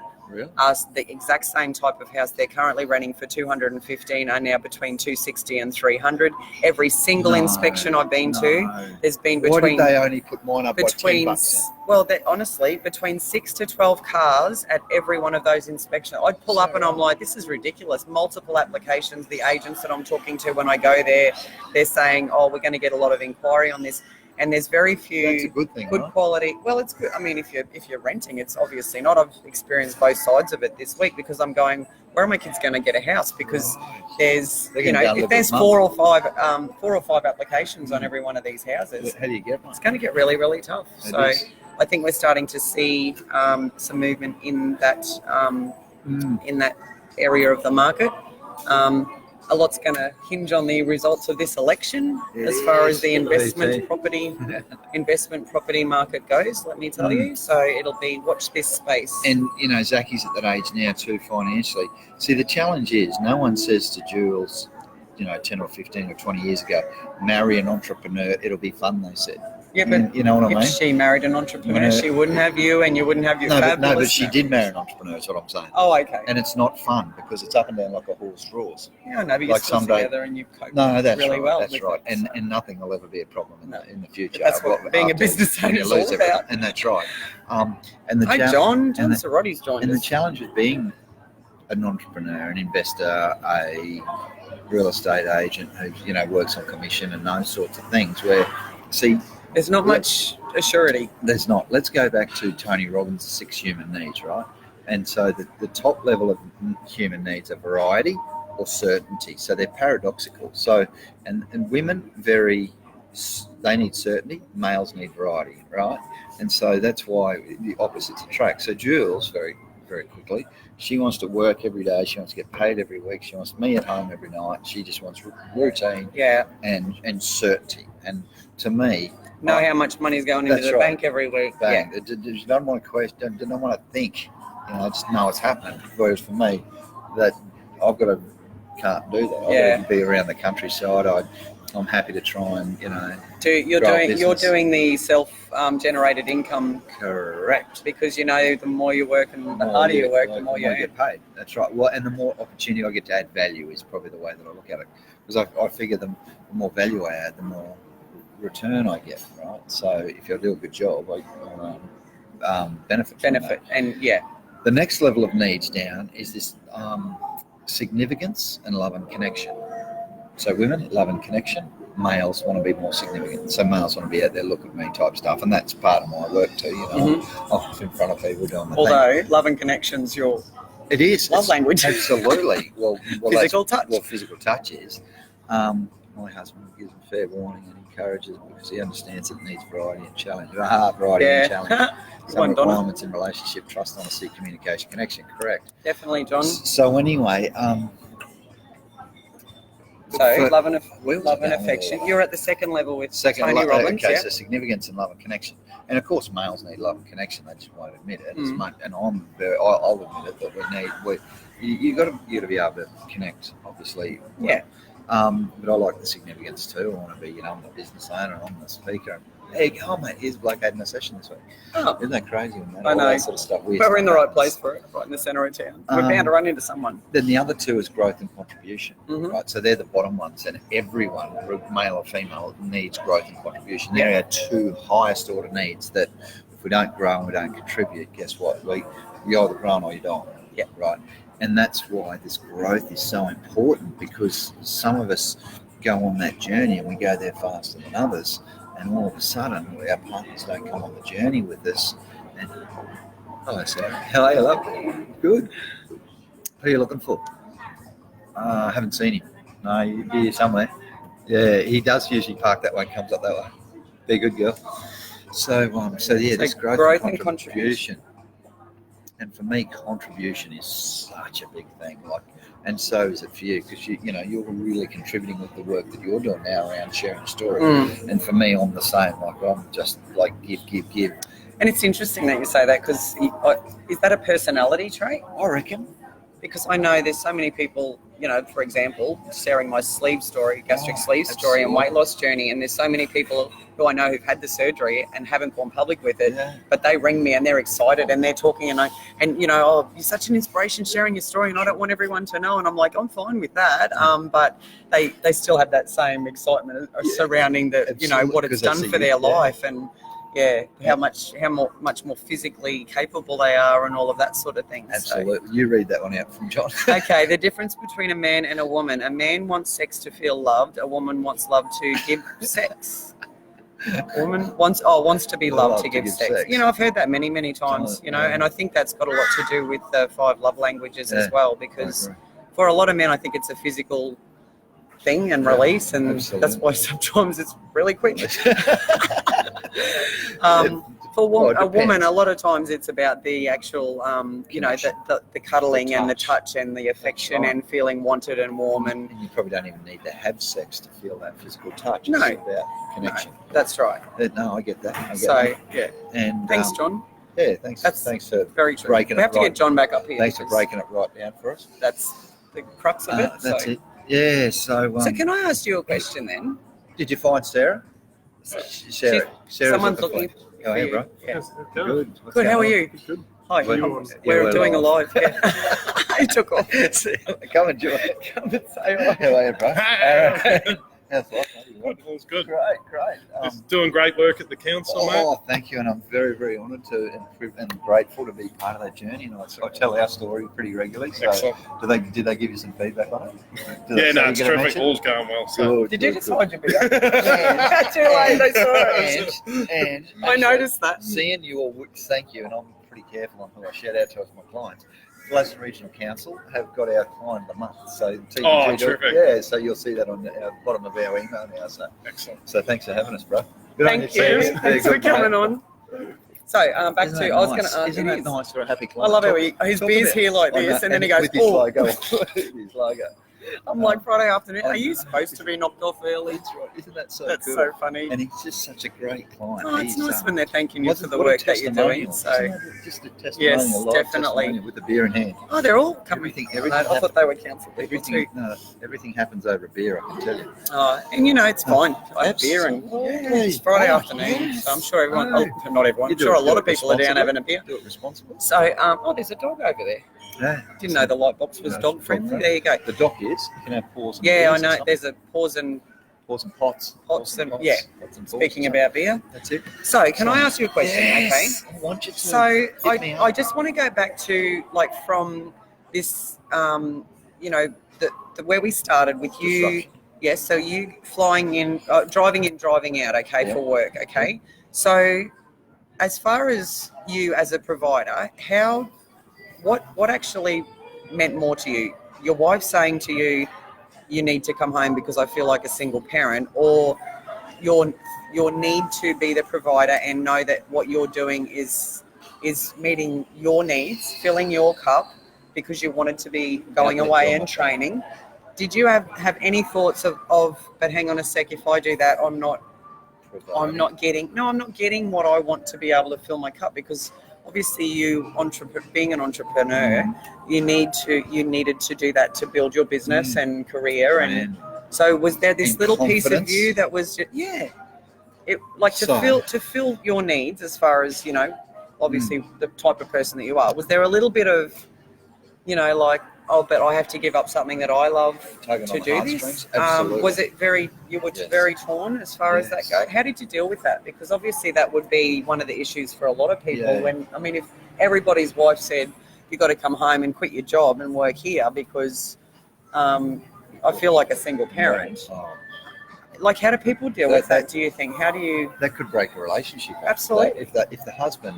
are the exact same type of house they're currently renting for $215 are now between $260 and $300. Every single inspection I've been to, there's been between. Why did they only put mine up by $10? Well, honestly, between 6 to 12 cars at every one of those inspections. I'd pull up and I'm like, this is ridiculous. Multiple applications. The agents that I'm talking to when I go there, they're saying, oh, we're going to get a lot of inquiry on this. And there's very few. That's a good thing, right? Quality. Well, it's good. I mean, if you're renting, it's obviously not. I've experienced both sides of it this week, because I'm going, where are my kids going to get a house? Because there's, you know, if there's four or five applications on every one of these houses, how do you get one? It's going to get really, really tough. So I think we're starting to see some movement in that area of the market. A lot's going to hinge on the results of this election as far as the investment property market goes, let me tell you. So it'll be watch this space. And, you know, Zacky's at that age now too, financially. See, the challenge is no one says to Jules, you know, 10 or 15 or 20 years ago, marry an entrepreneur, it'll be fun, they said. Yeah, but you know what I mean? If she married an entrepreneur, she wouldn't have you, and you wouldn't have your fabulous... No, but she did marry an entrepreneur, is what I'm saying. Oh, okay. And it's not fun, because it's up and down like a horse draws. Yeah, no, but you're still together and you cope really well. That's right. And nothing will ever be a problem in the future. But that's what being a business owner is all about. And that's right. John Saroti's joined us. And the challenge with being an entrepreneur, an investor, a real estate agent who, you know, works on commission and those sorts of things, where, see... There's not much assurity. There's not. Let's go back to Tony Robbins' 6 human needs, right? And so the top level of human needs are variety or certainty. So they're paradoxical. So, and women they need certainty. Males need variety, right? And so that's why the opposites attract. So Jules, very, very quickly, she wants to work every day. She wants to get paid every week. She wants me at home every night. She just wants routine and certainty. And to me... Know how much money is going into the bank every week. Bang. Yeah. You don't want to question, you don't want to think. You know, just know it's happening. Whereas for me, that can't do that. I've got to be around the countryside. I'm happy to try and, you know. You're doing the self-generated income. Correct. Because, you know, the more you work and the harder you work, the more you get paid. That's right. Well, and the more opportunity I get to add value is probably the way that I look at it. Because I figure the more value I add, the more return I get, right? So if you do a good job, I benefit. And the next level of needs down is this significance and love and connection. So women, love and connection. Males want to be more significant. So males want to be out there, look at me type stuff, and that's part of my work too. You know, I'm in front of people doing the thing. Love and connection's it is love language. Absolutely. Well, physical touch. Well, physical touch is. My husband gives a fair warning and encourages, because he understands it needs variety and challenge. Variety and challenge. Some requirements in relationship: trust, honesty, communication, connection. Correct. Definitely, John. So anyway, So love and affection. You're at the second level with Tony Robbins. Okay, so significance and love and connection. And of course, males need love and connection. They just won't admit it as much. And I'll admit it that you got to be able to connect, obviously. Yeah. But I like the significance too. I want to be, I'm the business owner, I'm the speaker. Hey, mate, here's Blake having a session this week. Oh. Isn't that crazy, man? I know. All that sort of stuff. But we're in the right place for it, right in the centre of town. We're bound to run into someone. Then the other two is growth and contribution, right? So they're the bottom ones, and everyone, male or female, needs growth and contribution. There are two highest order needs that if we don't grow and we don't contribute, guess what? We either grow or you don't. Yeah. Right. And that's why this growth is so important, because some of us go on that journey and we go there faster than others. And all of a sudden, our partners don't come on the journey with us. And hello, Sarah. Hello. Good. Who are you looking for? I haven't seen him. No, he's here somewhere. Yeah, he does usually park that way, comes up that way. Be a good girl. So this growth and contribution. And for me, contribution is such a big thing. And so is it for you, because you're really contributing with the work that you're doing now around sharing a story. And for me, I'm the same. I'm just give. And it's interesting that you say that, because is that a personality trait? I reckon. Because I know there's so many people, for example, sharing my gastric sleeve story and weight loss journey, and there's so many people who I know who've had the surgery and haven't gone public with it, but they ring me and they're excited and they're talking you're such an inspiration sharing your story, and I don't want everyone to know, and I'm like, I'm fine with that, but they still have that same excitement surrounding what it's done for their life, and how much more physically capable they are and all of that sort of thing. Absolutely. So, you read that one out from John. Okay, the difference between a man and a woman. A man wants sex to feel loved. A woman wants love to give sex. A woman wants to be loved to give sex. I've heard that many, many times, and I think that's got a lot to do with the 5 love languages as well, because for a lot of men, I think it's a physical thing and release, and that's why sometimes it's really quick. For a woman, a lot of times it's about the actual, the cuddling and the touch and the affection and feeling wanted and warm. And you probably don't even need to have sex to feel that physical touch. No. It's about connection. No, that's right. No, I get that. And thanks, John. Yeah, thanks. Thanks for very true. breaking it. We have to get John back up here. Thanks for breaking it right down for us. That's the crux of it. That's it. Yeah. So can I ask you a question then? Did you find Sarah? Sarah. Someone's looking. Oh, hey, bro. Yeah. Good. Good. How are you? Good. Hi. We're doing a live. He took off. Come and join. Come and say hi. How are you, bro? How's life? It was good. Great. Just doing great work at the council, mate. Oh, thank you, and I'm very, very honoured and grateful to be part of that journey. And I tell our story pretty regularly. So, excellent. Did they give you some feedback on it? It's terrific. All's going well. So. Did you just find your video? Too late. They saw it. And I noticed that. Seeing your, thank you, and I'm pretty careful on who I shout out to as my clients. Gladstone Regional Council have got our client of the month. So terrific. So you'll see that on the bottom of our email now. So excellent. So thanks for having us, bro. Thank you. Thanks for coming on. So I was going to ask. Isn't it nice for a happy client? I love how his beer's here like this, and then he goes, with his logo. His logo. I'm like, Friday afternoon, are you supposed to be knocked off early? That's right. Isn't that so That's cool? so funny. And he's just such a great client. Oh, it's nice when they're thanking you for the work that you're doing. So, just a testimonial. Yes, definitely. With the beer in hand. Oh, they're all coming. Everything I thought they were council people too. Everything happens over beer, I can tell you. And it's fine. I have beer and it's Friday afternoon, so I'm sure everyone, not everyone, I'm sure a lot of people are down having a beer. Do it responsibly. So, there's a dog over there. Yeah. Didn't know the light box was dog friendly. There you go. The dock is. You can have paws and I know. There's a paws and pots. Pots and speaking about beer. That's it. So, can I ask you a question? Yes. Okay. I want you to. So, I just want to go back to from this, where we started with you. Yes. So you flying in, driving out. Okay, for work. Okay. So, as far as you as a provider, what actually meant more to you? Your wife saying to you, you need to come home because I feel like a single parent, or your need to be the provider and know that what you're doing is meeting your needs, filling your cup because you wanted to be going away and training, Did you have any thoughts of? But hang on a sec. If I do that, I'm not getting what I want to be able to fill my cup, because obviously being an entrepreneur, you needed to do that to build your business and career. And so was there this little piece of you that was to fill your needs, as far as, obviously the type of person that you are, was there a little bit of, but I have to give up something that I love to do this? Was it you were very torn as far as that goes? How did you deal with that? Because obviously that would be one of the issues for a lot of people. If everybody's wife said, you've got to come home and quit your job and work here, because I feel like a single parent. Like, how do people deal with that, do you think? How do you... That could break a relationship. Absolutely. If the husband...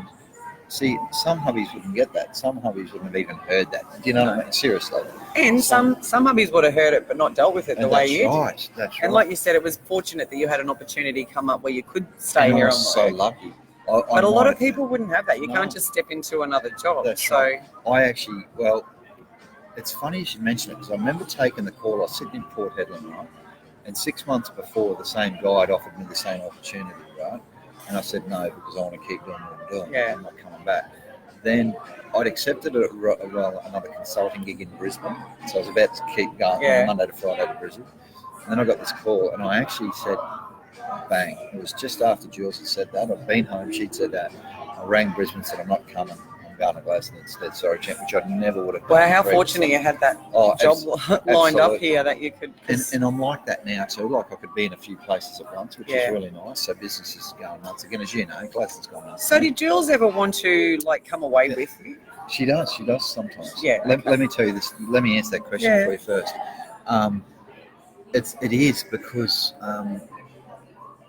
See, some hubbies wouldn't get that. Some hubbies wouldn't have even heard that. Do you know what I mean? Seriously. And some hubbies would have heard it but not dealt with it the way you did. That's right. And like you said, it was fortunate that you had an opportunity come up where you could stay here and work. So lucky. But a lot of people wouldn't have that. You can't just step into another job. That's right. It's funny you should mention it, because I remember taking the call. I was sitting in Port Hedland, right? And 6 months before, the same guy had offered me the same opportunity, right? And I said no, because I want to keep doing what I'm doing. I'm not coming back. Then I'd accepted another consulting gig in Brisbane. So I was about to keep going Monday to Friday to Brisbane. And then I got this call, and I actually said, bang. It was just after Jules had said that. I'd been home, she'd said that. I rang Brisbane and said, I'm not coming. I'm going to Glasgow instead. Sorry, champ, which I never would have done. Well, how fortunate you had that job lined up here that you could... And I'm like that now too. Like, I could be in a few places at once, which is really nice. So business is going nuts. Again, as you know, Glasgow's going nuts. So did Jules ever want to, come away with you? She does sometimes. Yeah. Let me tell you this. Let me answer that question for you first. It is because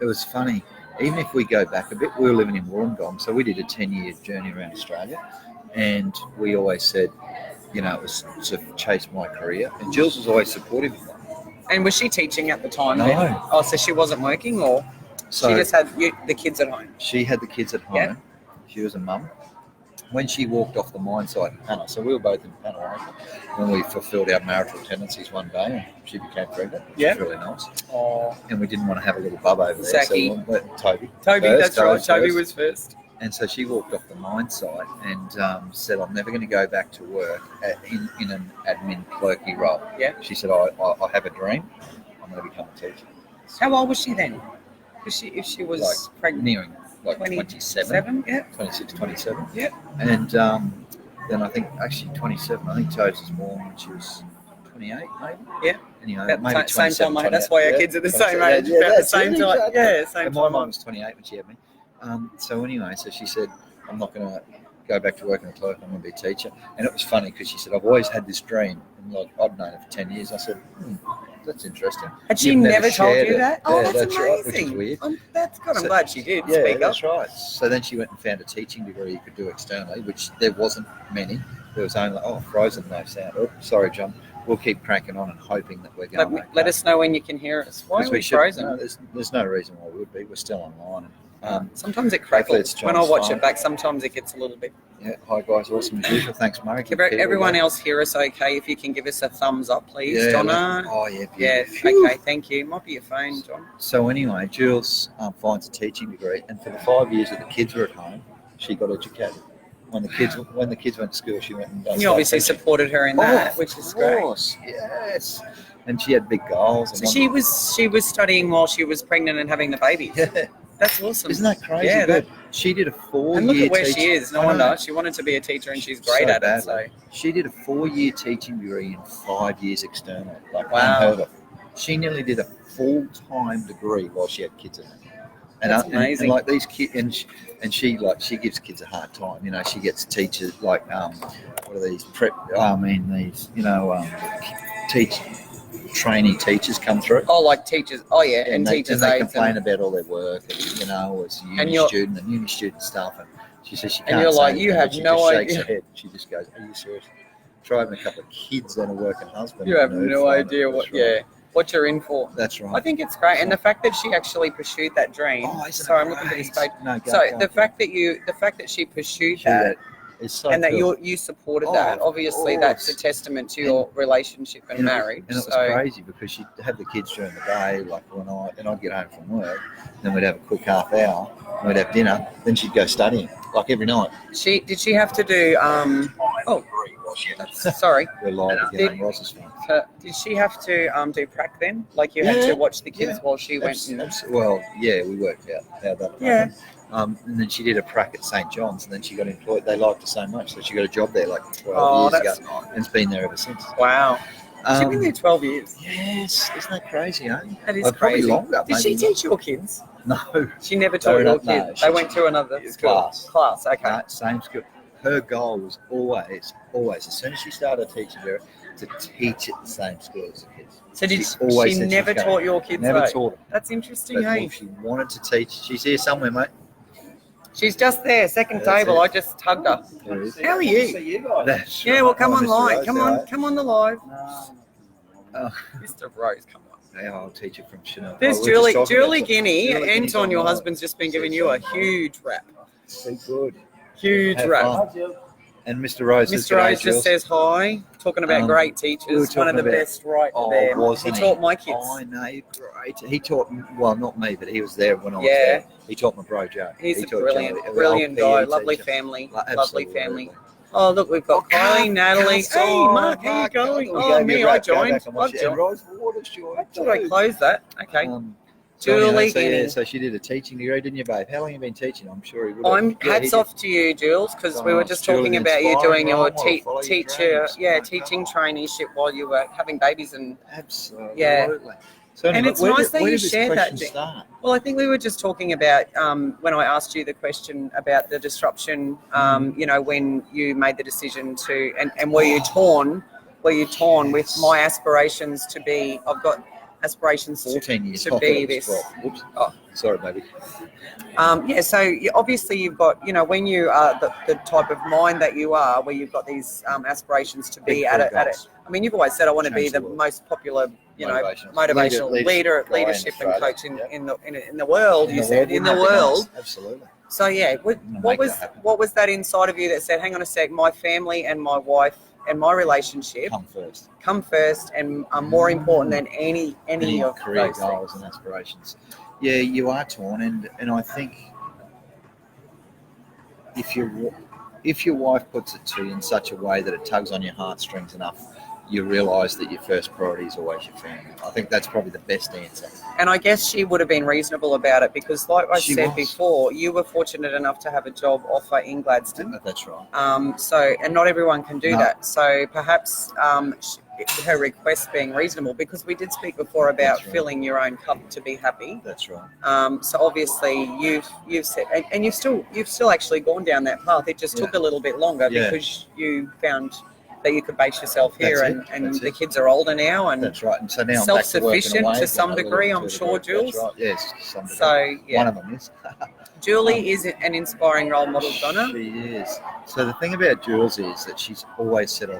it was funny. Even if we go back a bit, we were living in Wollongong, so we did a 10-year journey around Australia, and we always said, it was to chase my career, and Jules was always supportive of that. And was she teaching at the time? No. Oh, so she wasn't working, or she just had the kids at home? She had the kids at home. Yeah. She was a mum. When she walked off the mine site in Panna, so we were both in Panna when we fulfilled our marital tendencies one day, and she became pregnant, which was really nice. Oh. And we didn't want to have a little bub over there, so we let Toby. That's right. Toby was first. And so she walked off the mine site and said, I'm never going to go back to work in an admin clerky role. Yeah. She said, I have a dream. I'm going to become a teacher. How old was she then? If she was pregnant? Nearing 27. 26, 27. Yeah. And then I think, actually 27, I think Toad's was born when she was 28, maybe. Yeah. Anyway, maybe same time, mate. That's why our kids are the same age. About the same time. Yeah, same time. My mum was 28 when she had me. So anyway, so she said, I'm not going to go back to work in the clerk, I'm going to be a teacher. And it was funny because she said, I've always had this dream. And I'd known it for 10 years. I said, that's interesting. Had she never told you that? Oh, that's amazing. Right, which is weird. I'm glad she did. Yeah, speak that's up. right. So then she went and found a teaching degree you could do externally, which there wasn't many. There was only, frozen, no sound. Oh, sorry, John. We'll keep cranking on and hoping that we're going to let us know when you can hear us. Why are we frozen? No, there's no reason why we would be. We're still online. Sometimes it crackles. When I watch it back, sometimes it gets a little bit... Yeah, hi guys, awesome as usual. Thanks, Murray. Everyone else hear us okay? If you can give us a thumbs up, please, Donna. Okay, thank you. Might be your phone, John. So anyway, Jules finds a teaching degree, and for the 5 years that the kids were at home, she got educated. When the kids went to school, she went and done. You obviously supported her in that, which is great. Of course, yes. And she had big goals. So she was studying while she was pregnant and having the baby. Yeah. That's awesome. Isn't that crazy? Yeah, she did a 4-year And look at where teaching. she is. No wonder. She wanted to be a teacher and she's great at it. So. She did a 4-year teaching degree in 5 years external. Wow. Unheard of. She nearly did a full-time degree while she had kids in it. And, that's amazing. And like these kids, and she gives kids a hard time. She gets teachers like what are these trainee teachers come through. Oh, like teachers. Oh, yeah, and teachers. And they complain about all their work, and as uni student stuff. And she says she can't. And you're like, you have no idea. She shakes her head. She just goes, "Are you serious?" Try having a couple of kids and a working husband. You have no idea what you're in for. That's right. I think it's great, and the fact that she actually pursued that dream. Oh, sorry, I'm looking for this page. The fact that she pursued that It's so and that cool. you supported that. Obviously, that's a testament to your relationship and marriage. And it was crazy because she'd have the kids during the day, like I'd get home from work, then we'd have a quick half hour, and we'd have dinner, then she'd go studying, like every night. Did she have to do sorry. We're live again on Ros's phone. Did she have to do prac then? Like you had to watch the kids while she went and... Well, yeah, we worked out how that happened. And then she did a prac at St. John's, and then she got employed. They liked her so much that she got a job there like 12 years ago, and it's been there ever since. Wow. She's been there 12 years. Yes, isn't that crazy, eh? That is crazy. Probably Longer. Did she teach your kids? No. She never taught your kids? No, they went to another school? Class, okay. No, same school. Her goal was always, as soon as she started teaching her, to teach at the same school as the kids. So she never taught your kids? Never taught them. That's interesting, but hey? She wanted to teach. She's here somewhere, mate. She's just there, second table. I just hugged her. How are you? Yeah, well, come on live. Come on the live. Mr. Rose, come on. Yeah, I'll teach it from Chanel. There's Julie Guinea. Anton, your husband's just been giving you a huge rap. So good. Huge rap. And Mr. Rose. Mr. Rose just says hi. Talking about great teachers. One of the best right there. He taught my kids. I know, great. He taught, well, not me, but he was there when I was there. He taught my bro, Joe. He's a brilliant guy. Lovely family. Lovely family. Oh, look, we've got Kylie, Natalie. Hey, Mark, how you going? Oh, me, I joined. I thought I closed that. Okay. Julie Guinea. So she did a teaching degree, didn't you, babe? How long have you been teaching? I'm sure he would have. Hats off to you, Jules, because we were just talking about you doing your teaching traineeship while you were having babies and absolutely. Yeah. So and it's nice that you shared that. Start? Well, I think we were just talking about when I asked you the question about the disruption. When you made the decision to, and were you torn? Were you torn with my aspirations to be? I've got aspirations 14 years to be this. Oops. Oh, sorry, baby. So obviously you've got, when you are the type of mind that you are, where you've got these aspirations to be at it. I mean, you've always said I want to be the most popular, motivational leadership and coach in the world. You said in the world. Absolutely. So yeah, what was that inside of you that said, hang on a sec, my family and my wife and my relationship come first and are more important than any of career those goals things. and aspirations. Yeah, you are torn, and I think if your wife puts it to you in such a way that it tugs on your heartstrings enough, you realise that your first priority is always your family. I think that's probably the best answer. And I guess she would have been reasonable about it because, like I said before, you were fortunate enough to have a job offer in Gladstone. That's right. And not everyone can do that. So perhaps her request being reasonable, because we did speak before about filling your own cup to be happy. That's right. So obviously you've said, and you've still actually gone down that path. It just took a little bit longer because you found that you could base yourself here, and the kids are older now, and that's right. And so now self-sufficient to some degree, I'm sure, Jules. That's right. Yes, some degree. So yeah, one of them is. Julie is an inspiring role model, Donna. She is. So the thing about Jules is that she's always said,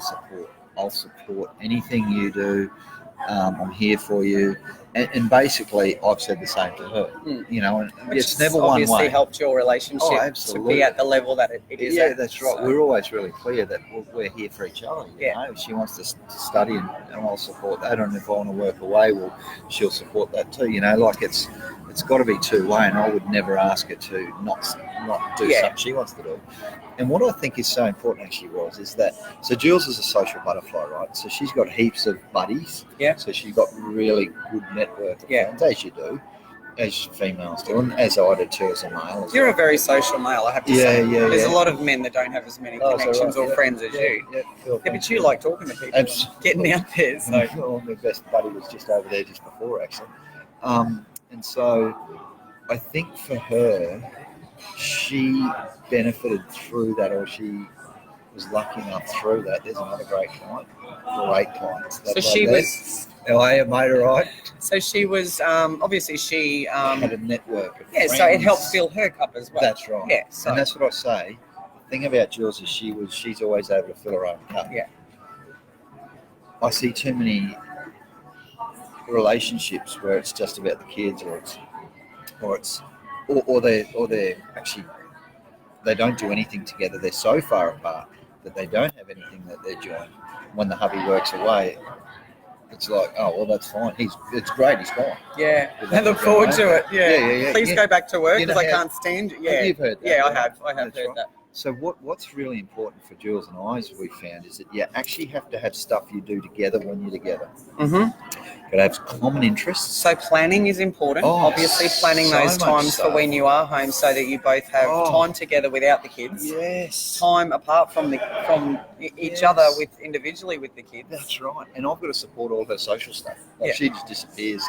I'll support anything you do. I'm here for you. And basically, I've said the same to her. And it's never one way. Obviously helped your relationship to be at the level that it is. Yeah, that's right. We're always really clear that we're here for each other. You know? If she wants to study, and I'll support that. And if I want to work away, she'll support that too. It's got to be two-way, and I would never ask her to not do something she wants to do. And what I think is so important actually is that, so Jules is a social butterfly, right? So she's got heaps of buddies. Yeah. So she's got really good network of friends, as you do, as females do, and as I did too as a male. You're a very social male, I have to say. There's a lot of men that don't have as many connections or friends as you. But you like talking to people, getting out there. So. Well, my best buddy was just over there just before, actually. And so I think for her, she benefited through that, or she was lucky enough through that. There's another great clients. So she was. How are you, mate? All right. So she was. Obviously, she had a network of friends. So it helped fill her cup as well. That's right. Yeah. So. And that's what I say. The thing about Jules is she's always able to fill her own cup. Yeah. I see too many relationships where it's just about the kids, or they're actually they don't do anything together. They're so far apart that they don't have anything that they're doing. When the hubby works away, it's like, oh, well, that's fine. It's great. He's gone. Yeah. I look forward to it. Yeah. Please go back to work because I can't stand it. Yeah. You've heard that. Yeah, right? I have heard that. So what's really important for Jules and I, as we found, is that you actually have to have stuff you do together when you're together. Mm-hmm. Got to have common interests. So planning is important. Obviously, planning those times for when you are home, so that you both have time together without the kids. Yes. Time apart from each other individually with the kids. That's right. And I've got to support all her social stuff. She just disappears.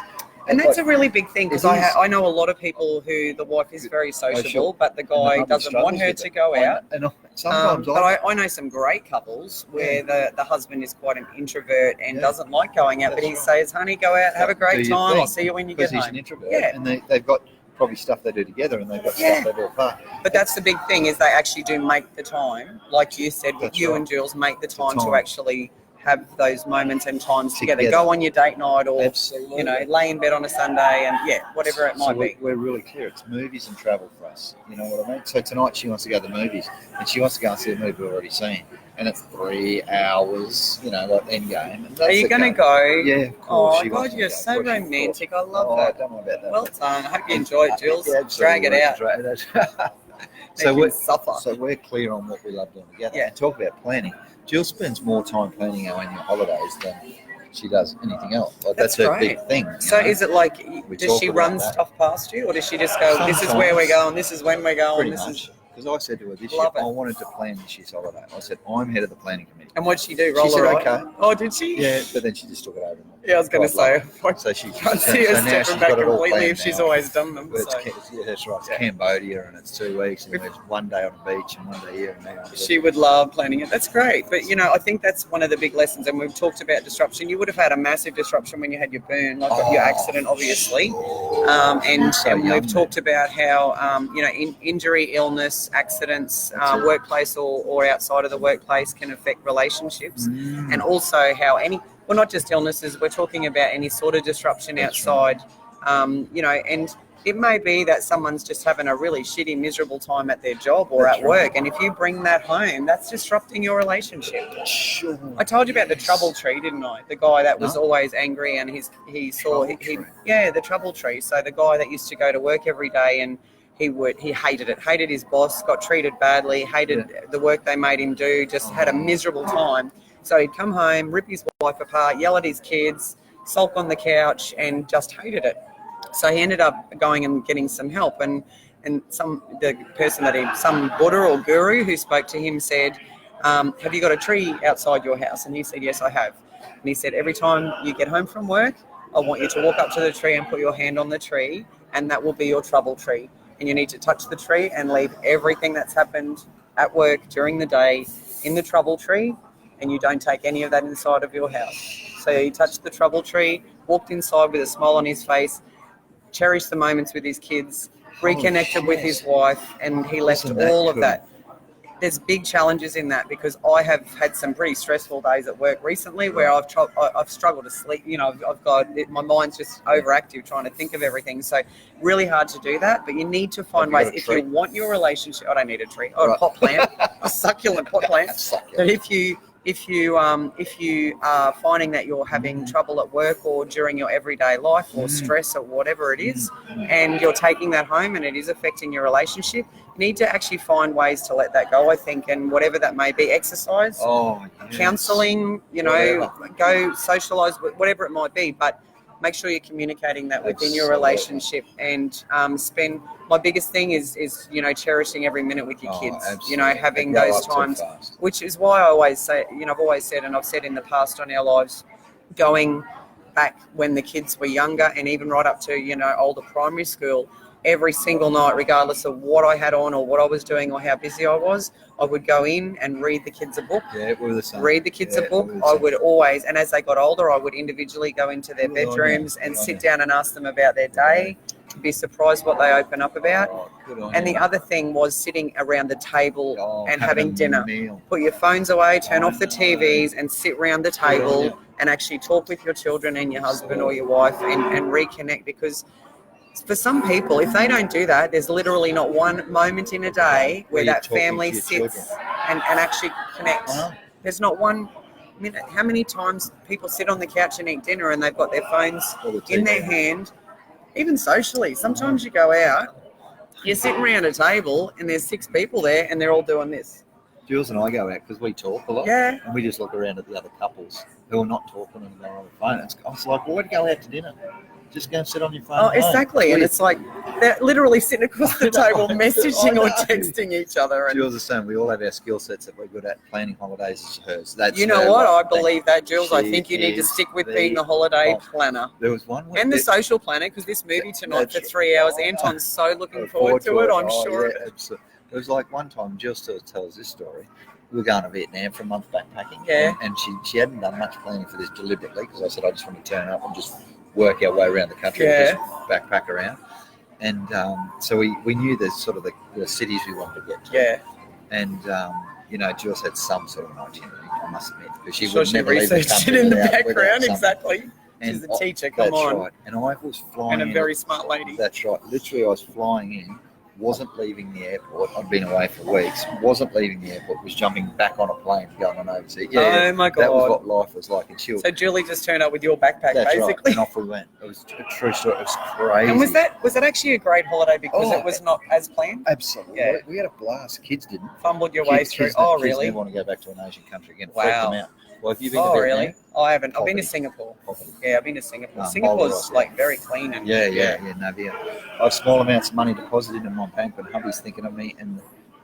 And that's a really big thing, because I know a lot of people who the wife is very sociable, but the guy doesn't want her to go out. But I know some great couples where the husband is quite an introvert and doesn't like going out, but he says, honey, go out, have a great time, I'll see you when you get home. Because he's an introvert, and they've got probably stuff they do together, and they've got stuff they do apart. But that's the big thing, is they actually do make the time, like you said, with you and Jules, make the time to actually have those moments and times together. Go on your date night, or lay in bed on a Sunday, and whatever it might be. We're really clear. It's movies and travel for us. You know what I mean? So tonight she wants to go to the movies, and she wants to go and see a movie we've already seen, and it's 3 hours. Like Endgame. Are you going to go? Yeah, of course. Oh God, you're so romantic. I love that. Don't worry about that. Well done. I hope you enjoyed it, Jules. Drag it out. So we're clear on what we love doing together. Yeah. Talk about planning. Jill spends more time planning our annual holidays than she does anything else. That's her big thing. So is it like, does she run stuff past you, or does she just go, this is where we're going, this is when we're going? Pretty much. Because I said to her this year, I wanted to plan this year's holiday. I said, I'm head of the planning committee. And what'd she do? She said, okay. Oh, did she? Yeah, but then she just took it over. Yeah, I was going to say. So she can't see her stepping back completely if she's always done them. That's right. It's Cambodia, and it's 2 weeks, and there's 1 day on the beach and 1 day here and there. She would love planning it. That's great. But, I think that's one of the big lessons. And we've talked about disruption. You would have had a massive disruption when you had your burn, like your accident, obviously. And we've talked about how, injury, illness, accidents, workplace or outside of the workplace can affect relationships. And also how not just illnesses, we're talking about any sort of disruption outside, and it may be that someone's just having a really shitty, miserable time at their job or at work. And if you bring that home, that's disrupting your relationship. Sure. I told you about the trouble tree, didn't I? The guy that was always angry, and the trouble tree. So the guy that used to go to work every day, and he hated it, hated his boss, got treated badly, hated the work they made him do, just had a miserable time. So he'd come home, rip his wife apart, yell at his kids, sulk on the couch, and just hated it. So he ended up going and getting some help. And some Buddha or guru who spoke to him said, have you got a tree outside your house? And he said, yes, I have. And he said, every time you get home from work, I want you to walk up to the tree and put your hand on the tree, and that will be your trouble tree. And you need to touch the tree and leave everything that's happened at work during the day in the trouble tree, and you don't take any of that inside of your house. So he touched the trouble tree, walked inside with a smile on his face, cherished the moments with his kids, reconnected with his wife, and he left all of that. There's big challenges in that, because I have had some pretty stressful days at work recently where I've struggled to sleep. I've got my mind's just overactive trying to think of everything. So really hard to do that, but you need to find ways. If you want your relationship, I don't need a tree. A pot plant, a succulent pot plant. But if you are finding that you're having trouble at work or during your everyday life or stress or whatever it is, and you're taking that home and it is affecting your relationship, you need to actually find ways to let that go, I think, and whatever that may be, exercise, counselling, go socialise, whatever it might be, but make sure you're communicating that within your relationship, and my biggest thing is cherishing every minute with your kids, having those times, which is why I always say, I've always said, and I've said in the past on our lives, going back when the kids were younger and even right up to, older primary school, every single night, regardless of what I had on or what I was doing or how busy I was, I would go in and read the kids a book. Yeah, we were the same. Read the kids a book. I would always, and as they got older, I would individually go into their bedrooms and sit down and ask them about their day. Be surprised what they open up about. And the other thing was sitting around the table and having dinner. Put your phones away, turn off the TVs, and sit around the table and actually talk with your children and your husband or your wife and reconnect, because for some people, if they don't do that, there's literally not one moment in a day where that family sits and actually connects. Wow. There's not one minute. How many times people sit on the couch and eat dinner and they've got their phones in their hand, even socially. Sometimes you go out, you're sitting around a table and there's 6 people there and they're all doing this. Jules and I go out because we talk a lot. Yeah. And we just look around at the other couples who are not talking and they're on the phone. I was like, well, why'd you go out to dinner? Just go and sit on your phone. Oh, exactly. And it's like they're literally sitting across the table messaging or texting each other. And Jules is saying we all have our skill sets that we're good at. Planning holidays is hers. That's you know what? I believe that, Jules. I think you need to stick with being the holiday planner. There was one. And the social planner, because this movie tonight for 3 hours, Anton's so looking forward to it, I'm sure. Yeah, absolutely. It was like one time, Jules still tells this story. We were going to Vietnam for a month backpacking. Yeah. And she hadn't done much planning for this deliberately because I said, I just want to turn up and just work our way around the country and just backpack around. And so we knew the sort of the cities we wanted to get to. Yeah. And, Jules had some sort of an itinerary, I must admit. Because she would never researched it in the background, exactly. She's a teacher, come on. That's right. And I was flying and a very smart lady. That's right. Literally, I was flying in. Wasn't leaving the airport. I'd been away for weeks. Wasn't leaving the airport. Was jumping back on a plane to go on overseas. Yeah, oh my God. That was what life was like. And so Julie just turned up with your backpack, that's basically. Right. And off we went. It was a true story. It was crazy. And was that actually a great holiday because it was not as planned? Absolutely. Yeah. We had a blast. Kids didn't. Fumbled your way through. Really? Kids never want to go back to an Asian country again. Wow. Freaked them out. Well, have you been to Vietnam? Really? Oh, I haven't. I've been to Singapore. Yeah, I've been to Singapore. Singapore's like very clean. And I have small amounts of money deposited in my bank when hubby's thinking of me, and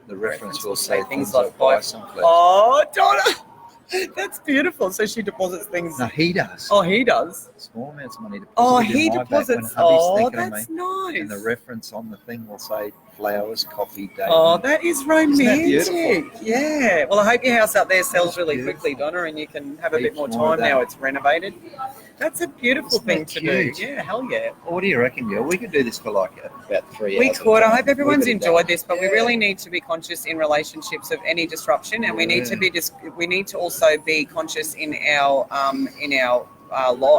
the reference will say things like buy some clothes. Oh, Donna! That's beautiful. So she deposits things. No, he does. Oh, he does. Small amounts of money deposited. Oh, he deposits. Oh, that's nice. And the reference on the thing will say flowers, coffee, day. Oh, that is romantic. Isn't that beautiful? Yeah. Well, I hope your house out there sells really quickly, Donna, and you can have a bit more time now it's renovated. That's a beautiful thing to do. Yeah, hell yeah. Well, what do you reckon, Gil? We could do this for like about 3 hours. We could. I hope everyone's enjoyed this, but we really need to be conscious in relationships of any disruption, and we need to be we need to also be conscious in our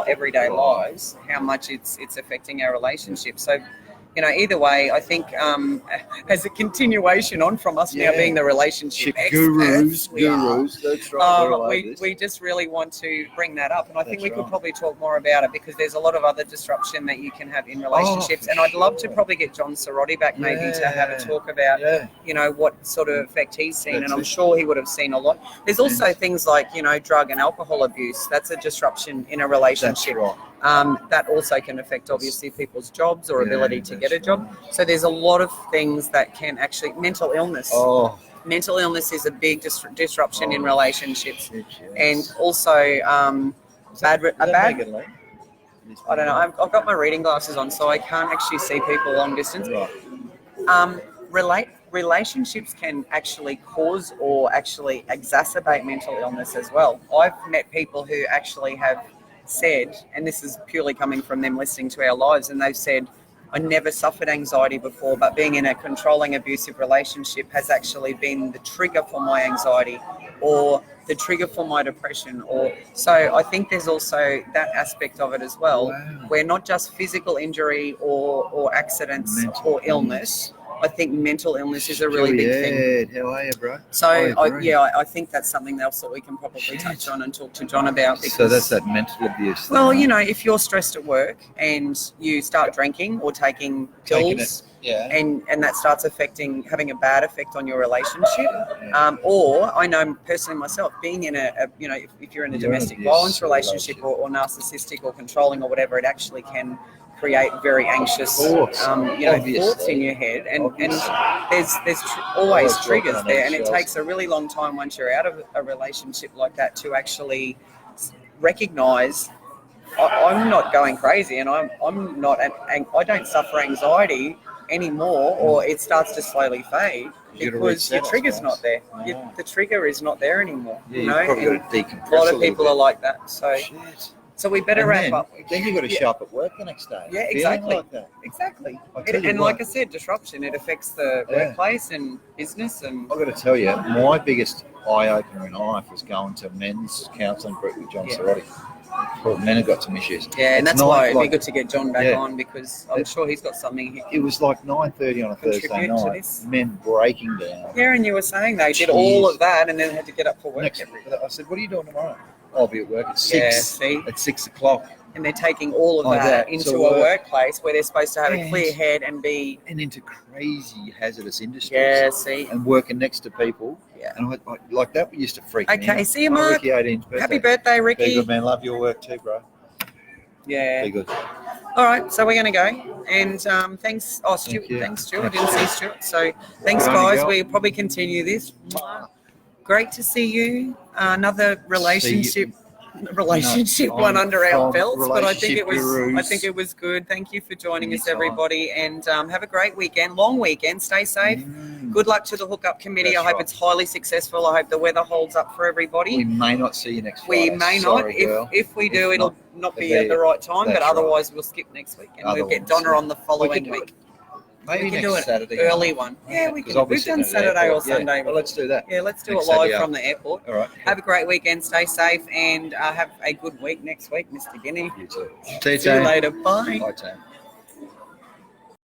everyday lives how much it's affecting our relationships. So, either way, I think as a continuation on from us now being the relationship gurus, that's right. We just really want to bring that up, and I think we could probably talk more about it because there's a lot of other disruption that you can have in relationships, and I'd love to probably get John Sorotti back maybe to have a talk about what sort of effect he's seen, and I'm sure he would have seen a lot. There's also things like drug and alcohol abuse. That's a disruption in a relationship. That's right. That also can affect obviously people's jobs or ability to get a job. So there's a lot of things that can actually mental illness. Mental illness is a big disruption in relationships, and also I don't know. I've got my reading glasses on, so I can't actually see people long distance. Relationships can actually cause or actually exacerbate mental illness as well. I've met people who actually have said, and this is purely coming from them listening to our lives, and they've said, I never suffered anxiety before, but being in a controlling abusive relationship has actually been the trigger for my anxiety or the trigger for my depression. So I think there's also that aspect of it as well, where not just physical injury or accidents or illness. I think mental illness is a really big thing. How are you, bro? So I think that's something else that we can probably touch on and talk to John about. Because, so that's that mental abuse. Well, if you're stressed at work and you start drinking or taking pills, and that starts having a bad effect on your relationship, or I know personally myself being in if you're in a domestic violence relationship or narcissistic or controlling or whatever, it actually can create very anxious thoughts in your head, and there's always triggers there, and it takes a really long time once you're out of a relationship like that to actually recognize I'm not going crazy, and I'm not I don't suffer anxiety anymore, or it starts to slowly fade because your trigger's not there. The trigger is not there anymore. You've probably got to decompress. A lot of people are like that. So we better wrap up. Then you've got to show up at work the next day. Yeah, exactly. Exactly. Like I said, disruption, it affects the workplace and business. And I've got to tell you, my biggest eye-opener in life was going to men's counselling group with John Sorotti. Well, men have got some issues. Yeah, and that's why it'd be good to get John back on, because I'm sure he's got something. It was like 9:30 on a Thursday night. Men breaking down. Yeah, and you were saying they did all of that and then had to get up for work. I said, "What are you doing tomorrow?" I'll be at work at 6. Yeah, at 6 o'clock. And they're taking all of that into a workplace where they're supposed to have a clear head and be... And into crazy hazardous industries. Yeah, see. And working next to people. Yeah. And I like that used to freak me out. Okay, see you, Mark. Ricky 18's birthday. Happy birthday, Ricky. Be good, man. Love your work too, bro. Yeah. Be good. All right, so we're going to go. And thanks. Oh, Stuart. Thanks, Stuart. I didn't see Stuart. So thanks, guys. We'll probably continue this. Great to see you. Another relationship one under our belts, but I think it was good. Thank you for joining us, everybody, and have a great weekend, long weekend. Stay safe. Good luck to the hookup committee. I hope it's highly successful. I hope the weather holds up for everybody. We may not see you next Friday. We may not. If we do, it'll not be at the right time, but otherwise we'll skip next week and we'll get Donna on the following week. Maybe we can next do an Saturday. Early one. Yeah, we can. We've done Saturday or Sunday. Well, let's do that. Yeah, let's do it live from the airport. All right. Have a great weekend. Stay safe and have a good week next week, Mr. Guinea. You too. See you later. Bye. Bye, Tam.